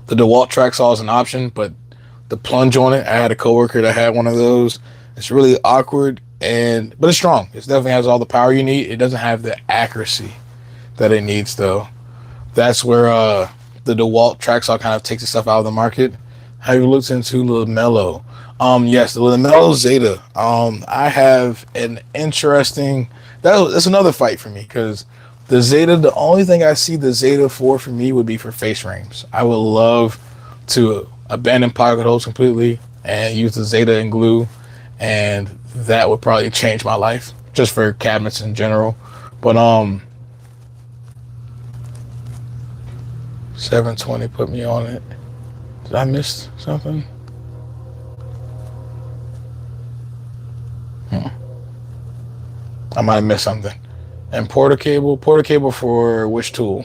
The DeWalt track saw is an option, but the plunge on it, I had a coworker that had one of those. It's really awkward, but it's strong. It definitely has all the power you need. It doesn't have the accuracy that it needs, though. That's where the DeWalt track saw kind of takes itself out of the market. Have you looked into LaMelo? Yes, the LaMelo Zeta. I have an interesting... That's another fight for me, because the Zeta, the only thing I see the Zeta for me would be for face frames. I would love to abandon pocket holes completely and use the Zeta and glue, and that would probably change my life just for cabinets in general. But 720 put me on it. Did I miss something? I might have missed something. And porter cable for which tool?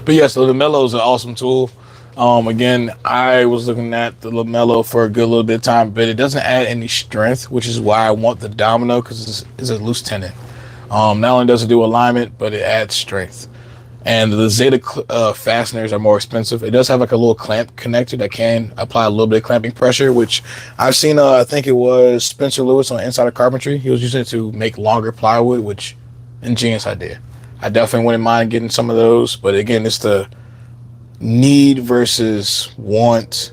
But yes, the LaMelo is an awesome tool. Again, I was looking at the Lamello for a good little bit of time, but it doesn't add any strength, which is why I want the Domino because it's a loose tenon. Not only does it do alignment, but it adds strength. And the Zeta fasteners are more expensive. It does have like a little clamp connector that can apply a little bit of clamping pressure, which I've seen. I think it was Spencer Lewis on Inside of Carpentry. He was using it to make longer plywood, which ingenious idea. I definitely wouldn't mind getting some of those, but again, it's the need versus want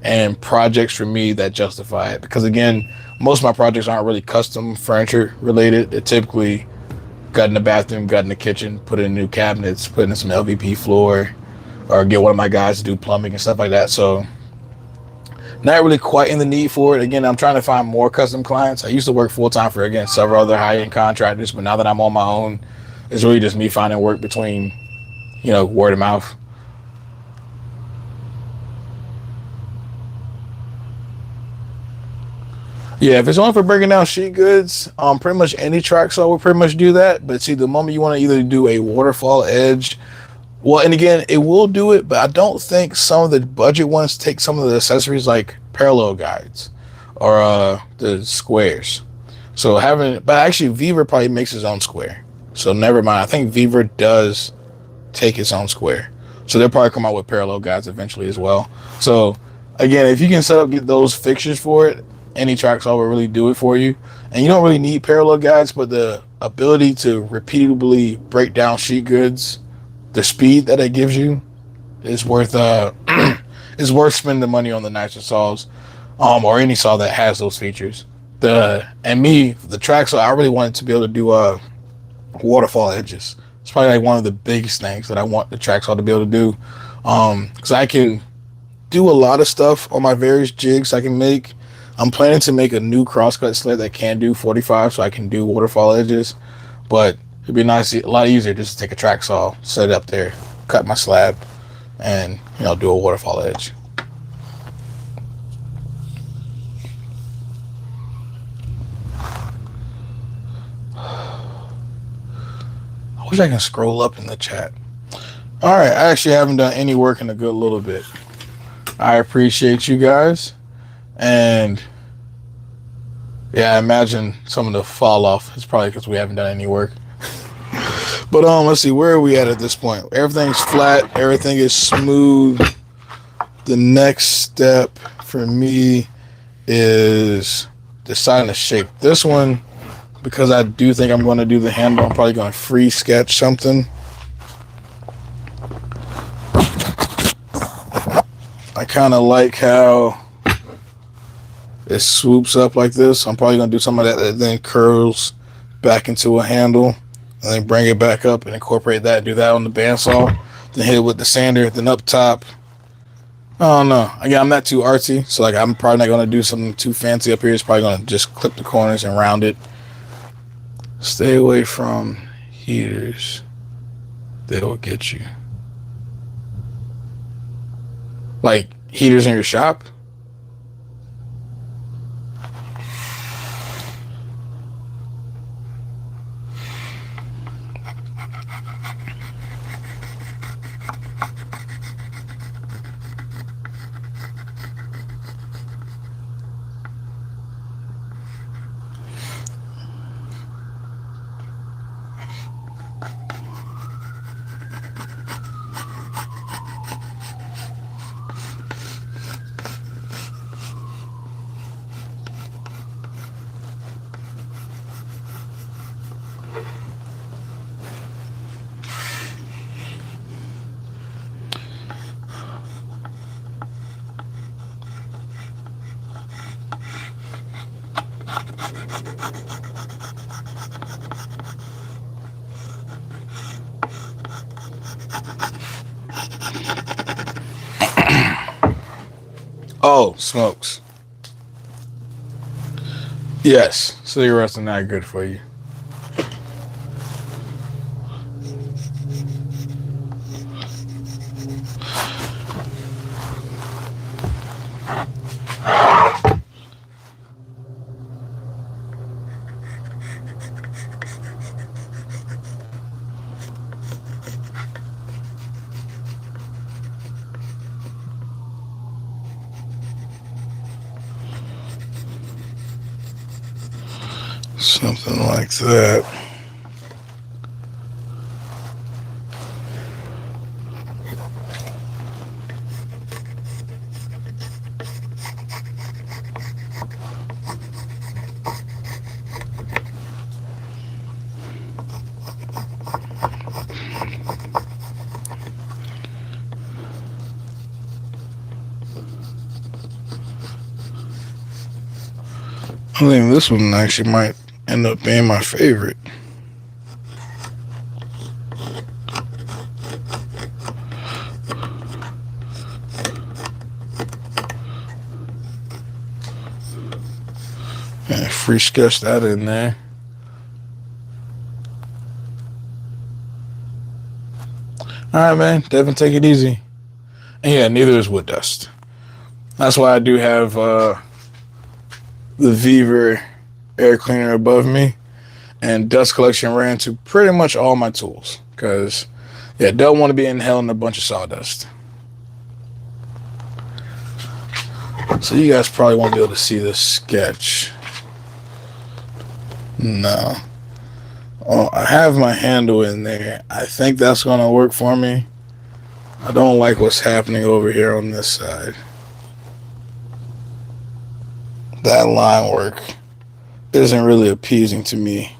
and projects for me that justify it. Because again, most of my projects aren't really custom furniture related. They're typically got in the bathroom, got in the kitchen, put in new cabinets, put in some LVP floor, or get one of my guys to do plumbing and stuff like that. So not really quite in the need for it. Again, I'm trying to find more custom clients. I used to work full time for, again, several other high-end contractors, but now that I'm on my own, it's really just me finding work between, word of mouth. Yeah, if it's only for breaking down sheet goods, pretty much any track saw will pretty much do that. But see, the moment you want to either do a waterfall edge, well, and again, it will do it, but I don't think some of the budget ones take some of the accessories like parallel guides or the squares. So but actually, Viver probably makes his own square. So never mind. I think Viver does take its own square. So they'll probably come out with parallel guides eventually as well. So again, if you can get those fixtures for it, any track saw will really do it for you. And you don't really need parallel guides, but the ability to repeatedly break down sheet goods, the speed that it gives you is worth is worth spending the money on the nicer saws, or any saw that has those features. The track saw, I really wanted to be able to do waterfall edges. It's probably like one of the biggest things that I want the track saw to be able to do, because I can do a lot of stuff on my various jigs I can make. I'm planning to make a new crosscut sled that can do 45, so I can do waterfall edges. But it'd be nice, a lot easier just to take a track saw, set it up there, cut my slab, and do a waterfall edge. I wish I can scroll up in the chat. All right, I actually haven't done any work in a good little bit. I appreciate you guys. And yeah, I imagine some of the fall off is probably because we haven't done any work. But let's see, where are we at this point? Everything's flat, everything is smooth. The next step for me is deciding to shape this one, because I do think I'm going to do the handle. I'm probably going to free sketch something. I kind of like how it swoops up like this. I'm probably going to do some of that then curls back into a handle, and then bring it back up and incorporate that. Do that on the bandsaw, then hit it with the sander. Then up top, I don't know. Again, I'm not too artsy, so like I'm probably not going to do something too fancy up here. It's probably going to just clip the corners and round it. Stay away from heaters. They'll get you. Like heaters in your shop? Oh, smokes. Yes, cigarettes are not good for you. Something like that. I think this one actually might end up being my favorite. And free sketch that in there. Alright, man. Devin, take it easy. And yeah, neither is wood dust. That's why I do have the Viver air cleaner above me, and dust collection ran to pretty much all my tools, because yeah, don't want to be inhaling a bunch of sawdust. So you guys probably won't be able to see this sketch. No. Oh, I have my handle in there. I think that's going to work for me. I don't like what's happening over here on this side. That line work isn't really appeasing to me.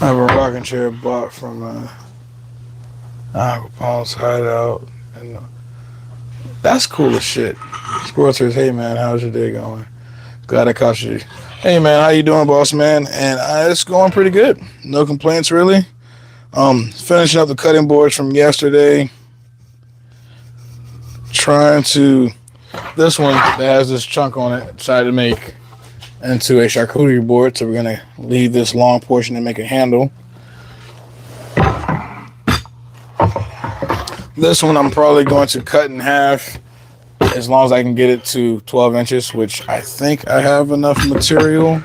I have a rocking chair bought from Aquapalm's Hideout, and that's cool as shit. Squirrel says, "Hey man, how's your day going? Glad I caught you." Hey man, how you doing, boss man? And it's going pretty good. No complaints really. Finishing up the cutting boards from yesterday. Trying to, this one that has this chunk on it, decided to make into a charcuterie board, so we're gonna leave this long portion and make a handle. This one I'm probably going to cut in half, as long as I can get it to 12 inches, which I think I have enough material.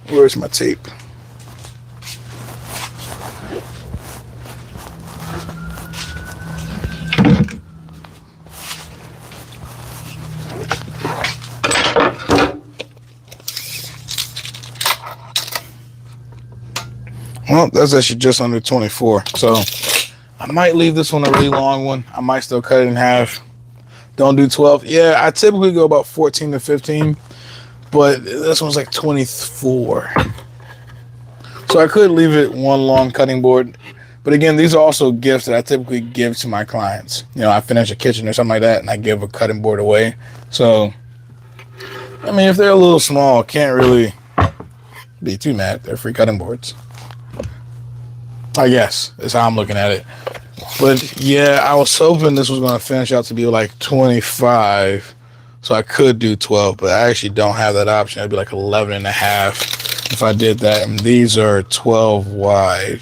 Where's my tape? Well, that's actually just under 24. So I might leave this one a really long one. I might still cut it in half. Don't do 12. Yeah, I typically go about 14 to 15, but this one's like 24. So I could leave it one long cutting board. But again, these are also gifts that I typically give to my clients. You know, I finish a kitchen or something like that, and I give a cutting board away. So, I mean, if they're a little small, can't really be too mad. They're free cutting boards, I guess, is how I'm looking at it. But yeah, I was hoping this was going to finish out to be like 25, so I could do 12, but I actually don't have that option. It'd be like 11 and a half if I did that. And these are 12 wide,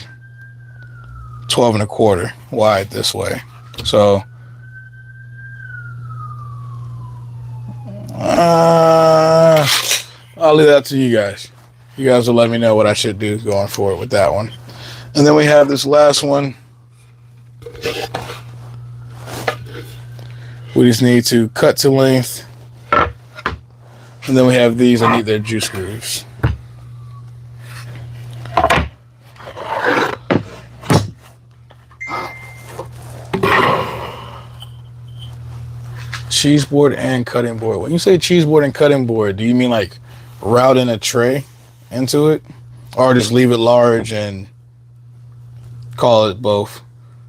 12 and a quarter wide this way. So I'll leave that to you guys. You guys will let me know what I should do going forward with that one. And then we have this last one. We just need to cut to length. And then we have these that need their juice grooves. Cheese board and cutting board. When you say cheese board and cutting board, do you mean like route in a tray into it? Or just leave it large and call it both?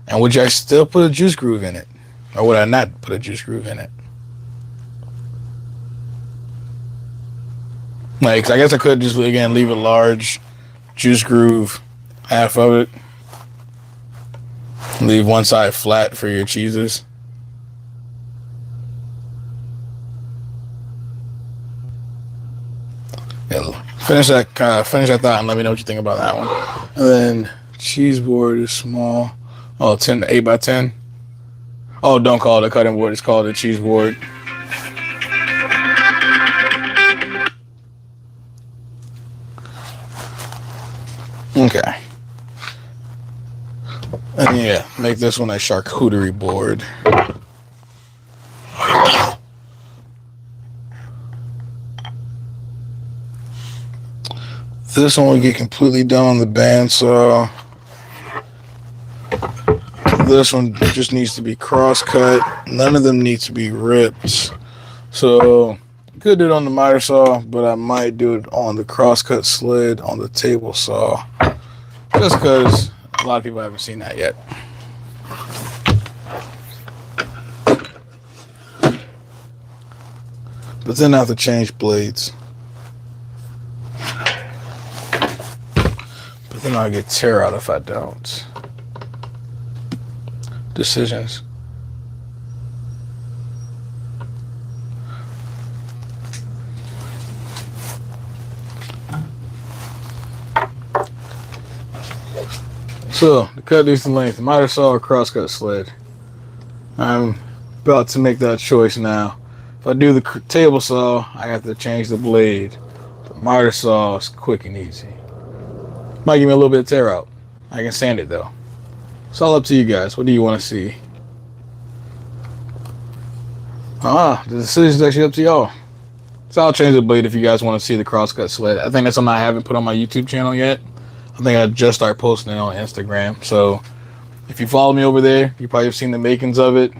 And would I still put a juice groove in it? Or would I not put a juice groove in it? Like, I guess I could just, again, leave it large, juice groove half of it. Leave one side flat for your cheeses. Yeah, finish that thought and let me know what you think about that one. And then cheese board is small. Oh, 8 by 10. Oh, don't call it a cutting board. It's called a cheese board. Okay. And yeah, make this one a charcuterie board. This one will get completely done on the bandsaw. This one just needs to be cross-cut. None of them need to be ripped. So, could do it on the miter saw, but I might do it on the crosscut sled on the table saw. Just because a lot of people haven't seen that yet. But then I have to change blades. But then I'll get tear out if I don't. Decisions. So, to cut these to length, miter saw or crosscut sled. I'm about to make that choice now. If I do the table saw, I have to change the blade. The miter saw is quick and easy. Might give me a little bit of tear out. I can sand it though. It's all up to you guys. What do you want to see? The decision's actually up to y'all. So I'll change the blade if you guys want to see the crosscut sled. I think that's something I haven't put on my YouTube channel yet. I think I just started posting it on Instagram. So if you follow me over there, you probably have seen the makings of it.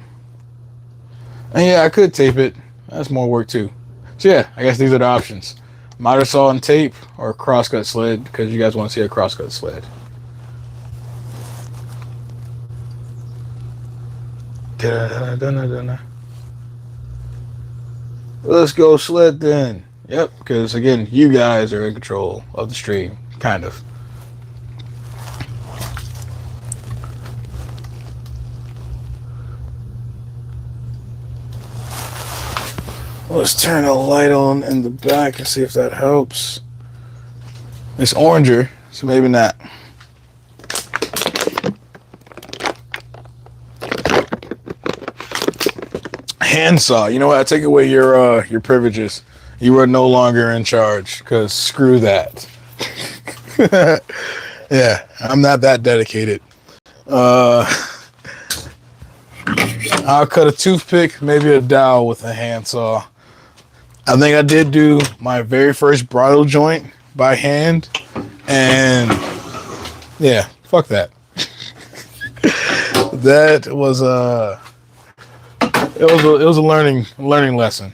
And yeah, I could tape it. That's more work too. So yeah, I guess these are the options. Miter saw and tape or crosscut sled because you guys want to see a crosscut sled. Let's go sled then. Yep, because again, you guys are in control of the stream, kind of. Let's turn a light on in the back and see if that helps. It's oranger, so maybe not. Handsaw. You know what? I take away your privileges. You are no longer in charge, because screw that. Yeah, I'm not that dedicated. I'll cut a toothpick, maybe a dowel with a handsaw. I think I did do my very first bridle joint by hand, and yeah, fuck that. That was it was a learning lesson.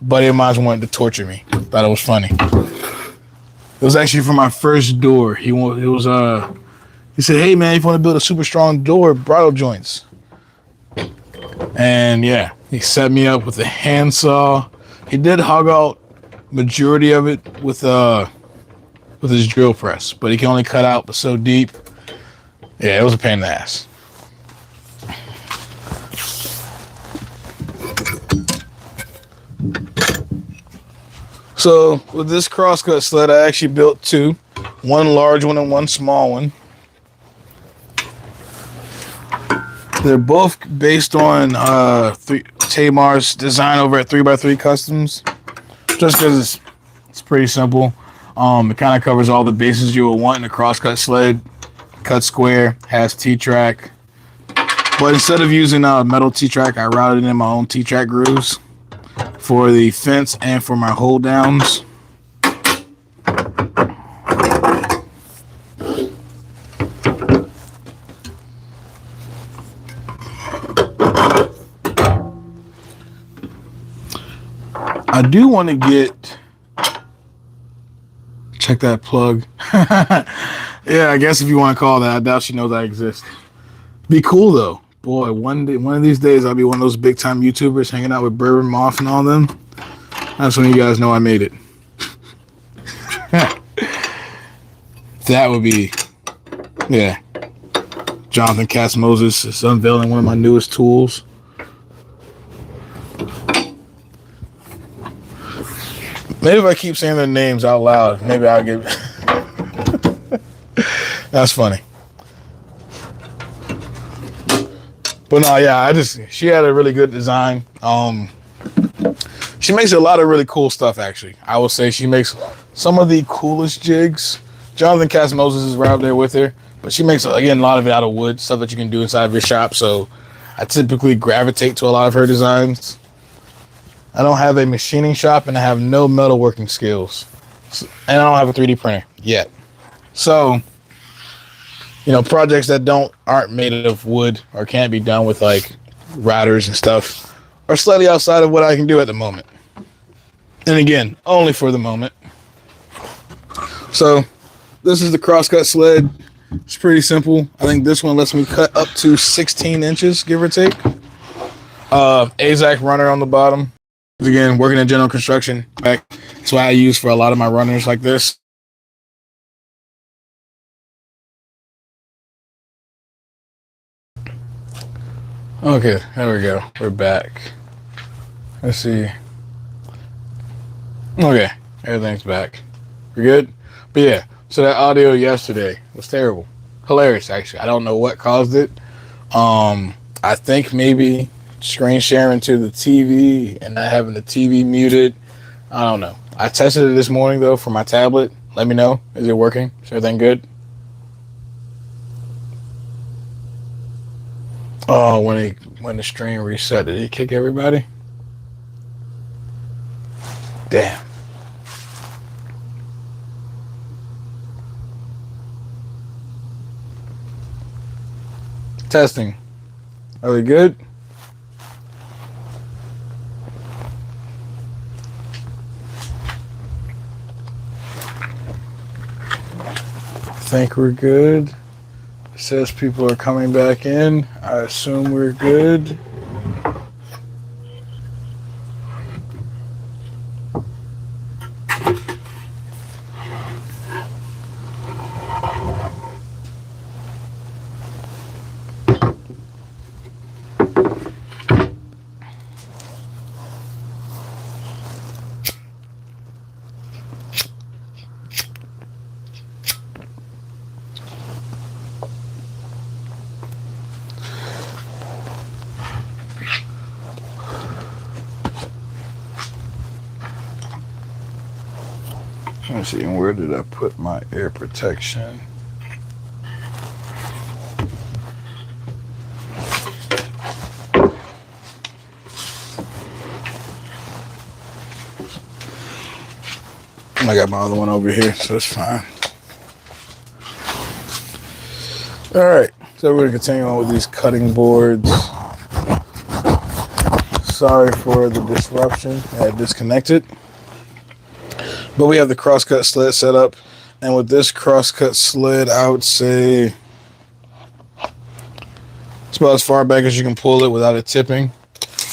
A buddy of mine wanted to torture me. Thought it was funny. It was actually for my first door. He said, "Hey man, if you want to build a super strong door, bridle joints." And yeah, he set me up with a handsaw. He did hog out majority of it with his drill press, but he can only cut out so deep. Yeah, it was a pain in the ass. So with this crosscut sled, I actually built two, one large one and one small one. They're both based on Tamar's design over at 3x3 Customs. Just because it's pretty simple. It kind of covers all the bases you will want in a crosscut sled. Cut square, has T-track. But instead of using metal T-track, I routed in my own T-track grooves for the fence and for my hold downs. I do want to check that plug. Yeah, I guess if you want to call that. I doubt she knows I exist. Be cool though. Boy, one of these days I'll be one of those big time YouTubers hanging out with Bourbon Moth and all them. That's when you guys know I made it. That would be, yeah. Jonathan Cass Moses is unveiling one of my newest tools. Maybe if I keep saying their names out loud, maybe I'll get. That's funny. But no, yeah, she had a really good design. She makes a lot of really cool stuff, actually. I will say she makes some of the coolest jigs. Jonathan Cass Moses is right up there with her, but she makes, again, a lot of it out of wood, stuff that you can do inside of your shop. So I typically gravitate to a lot of her designs. I don't have a machining shop and I have no metalworking skills. And I don't have a 3D printer yet. So, projects that aren't made of wood or can't be done with like routers and stuff are slightly outside of what I can do at the moment. And again, only for the moment. So, this is the Crosscut sled. It's pretty simple. I think this one lets me cut up to 16 inches, give or take. AZAC runner on the bottom. Again, working in general construction. That's what I use for a lot of my runners like this. Okay, there we go. We're back. Let's see. Okay, everything's back. We're good? But yeah, so that audio yesterday was terrible. Hilarious, actually. I don't know what caused it. I think maybe screen sharing to the TV and not having the TV muted. I don't know. I tested it this morning, though, for my tablet. Let me know. Is it working? Is everything good? Oh, when the stream reset, did he kick everybody? Damn. Testing. Are we good? I think we're good. It says people are coming back in. I assume we're good. Let's see, and where did I put my air protection? I got my other one over here, so it's fine. All right, so we're going to continue on with these cutting boards. Sorry for the disruption. I had disconnected. But we have the crosscut sled set up. And with this crosscut sled, I would say it's about as far back as you can pull it without it tipping,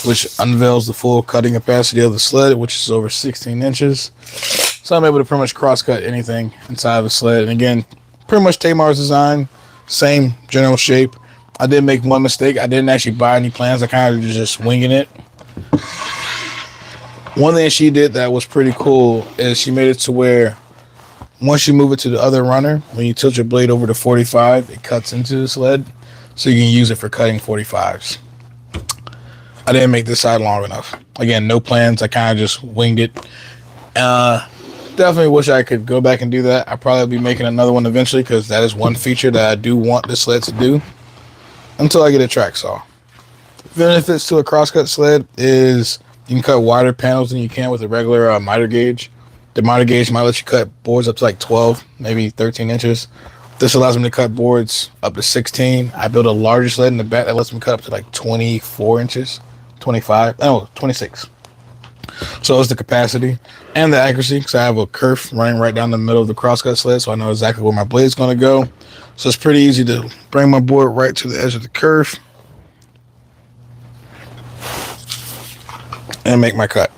which unveils the full cutting capacity of the sled, which is over 16 inches. So I'm able to pretty much crosscut anything inside of the sled. And again, pretty much Tamar's design, same general shape. I did make one mistake. I didn't actually buy any plans. I kind of just winging it. One thing she did that was pretty cool is she made it to where once you move it to the other runner, when you tilt your blade over to 45, it cuts into the sled, so you can use it for cutting 45s. I didn't make this side long enough. Again, no plans. I kind of just winged it. Definitely wish I could go back and do that. I'll probably be making another one eventually because that is one feature that I do want the sled to do until I get a track saw. Benefits to a crosscut sled is you can cut wider panels than you can with a regular miter gauge. The miter gauge might let you cut boards up to like 12, maybe 13 inches. This allows me to cut boards up to 16. I built a larger sled in the back that lets me cut up to like 24 inches, 25, 26. So it's the capacity and the accuracy because I have a kerf running right down the middle of the crosscut sled, so I know exactly where my blade's going to go. So it's pretty easy to bring my board right to the edge of the kerf and make my cut.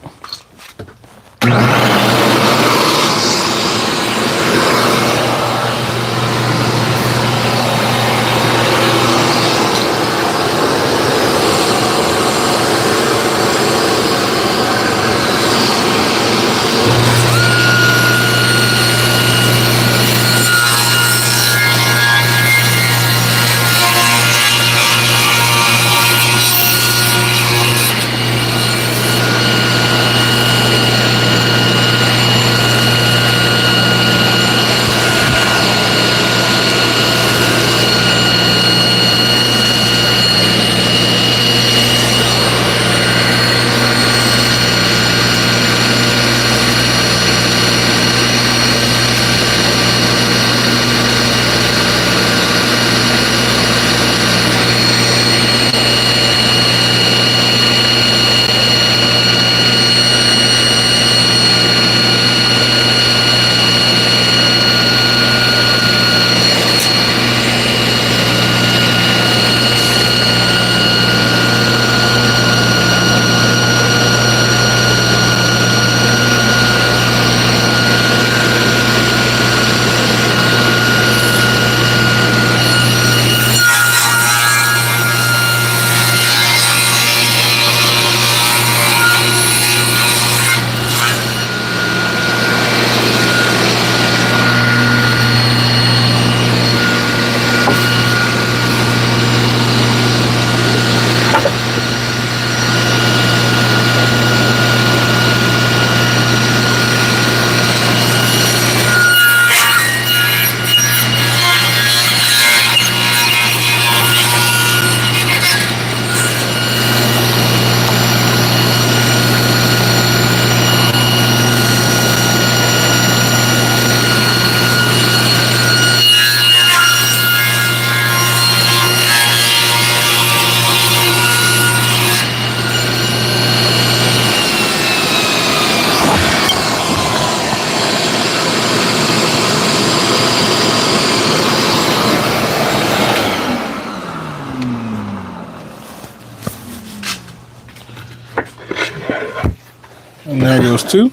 There goes two.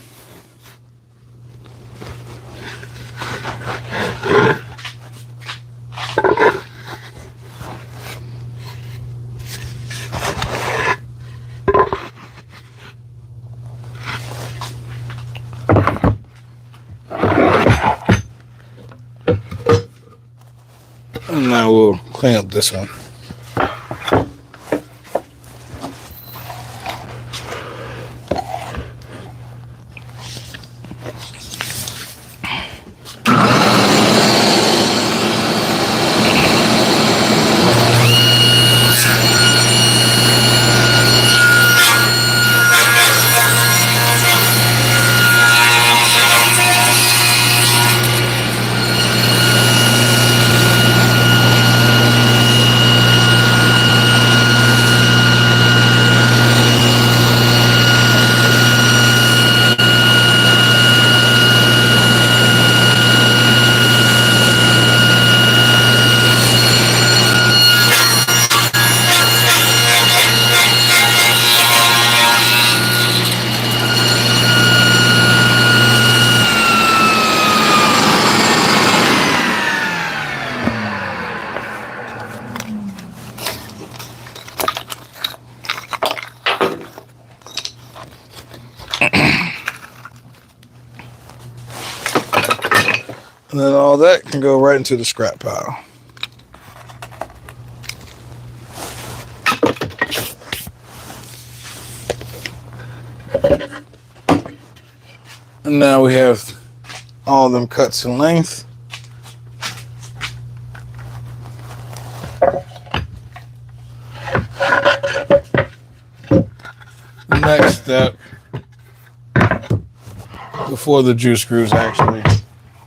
And now we'll clean up this one. And then all that can go right into the scrap pile. And now we have all of them cuts in length. The next step, before the juice screws actually,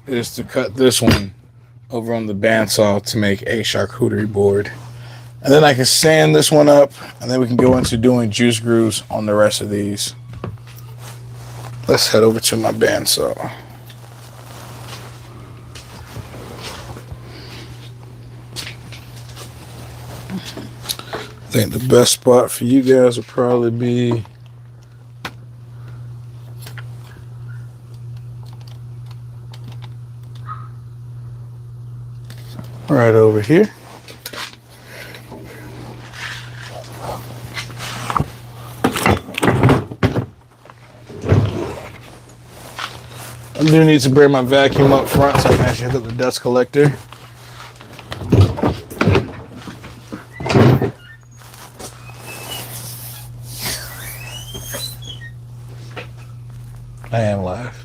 is to cut this one over on the bandsaw to make a charcuterie board. And then I can sand this one up, and then we can go into doing juice grooves on the rest of these. Let's head over to my bandsaw. I think the best spot for you guys would probably be right over here. I do need to bring my vacuum up front so I can actually hook up the dust collector. I am live.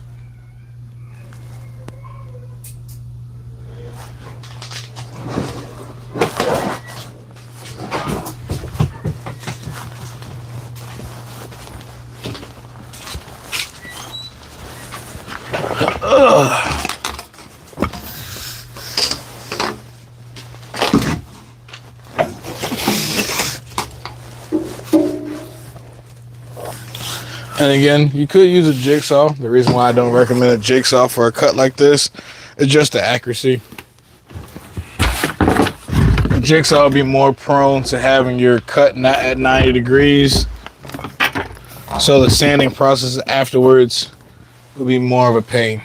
And again, you could use a jigsaw. The reason why I don't recommend a jigsaw for a cut like this is just the accuracy. A jigsaw will be more prone to having your cut not at 90 degrees. So the sanding process afterwards will be more of a pain.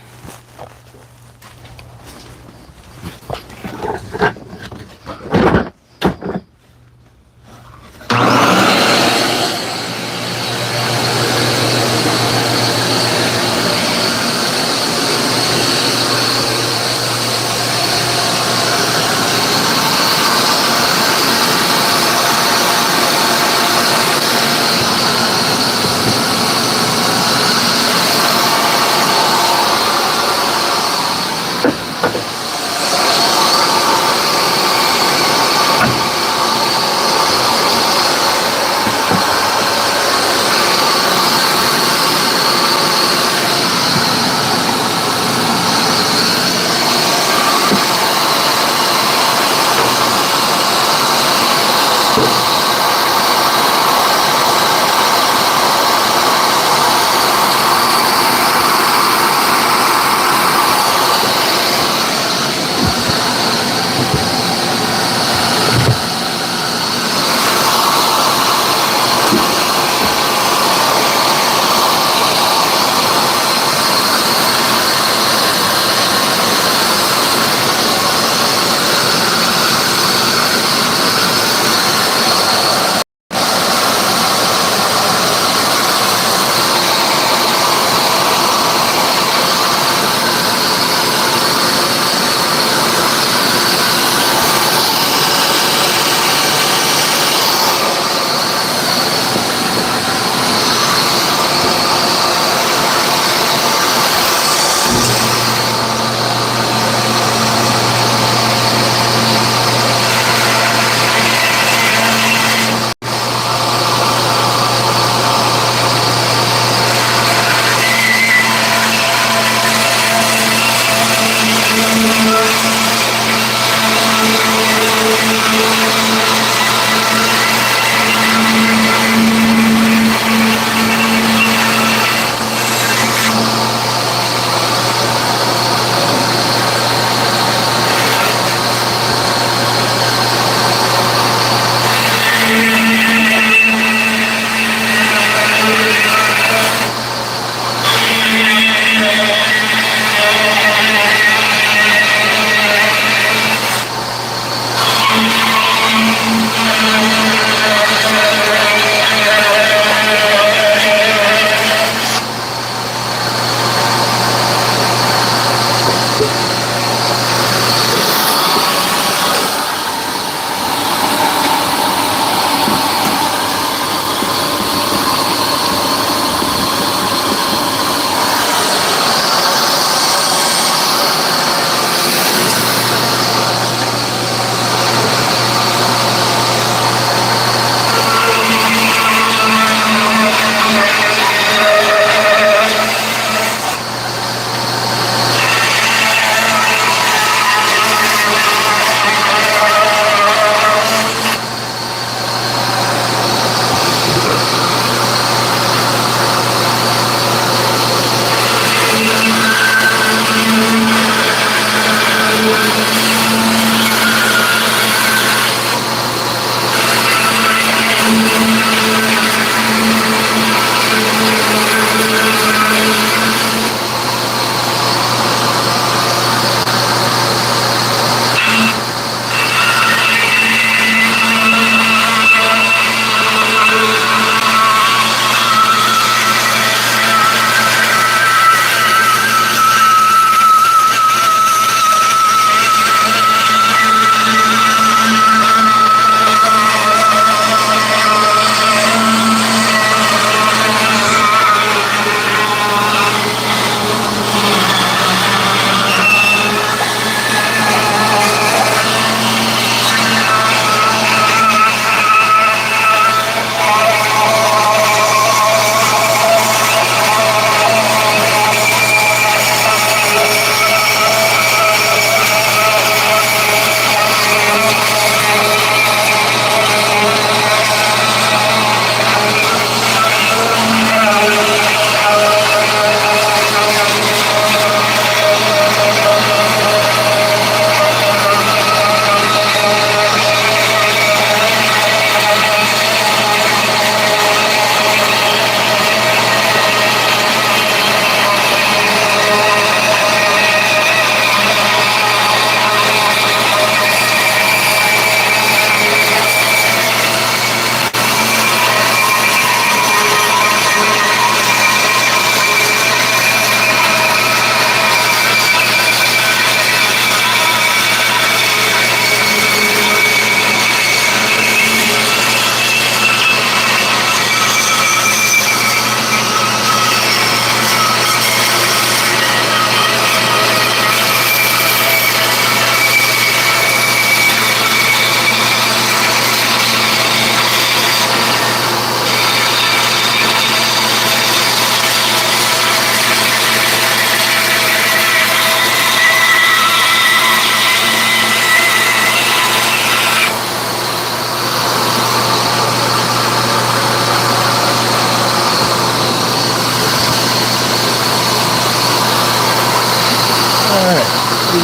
You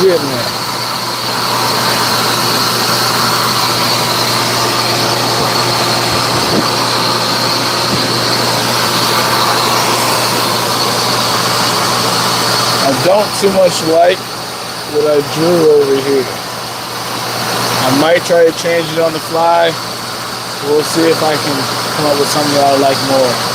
getting there? I don't too much like what I drew over here. I might try to change it on the fly. We'll see if I can come up with something that I like more.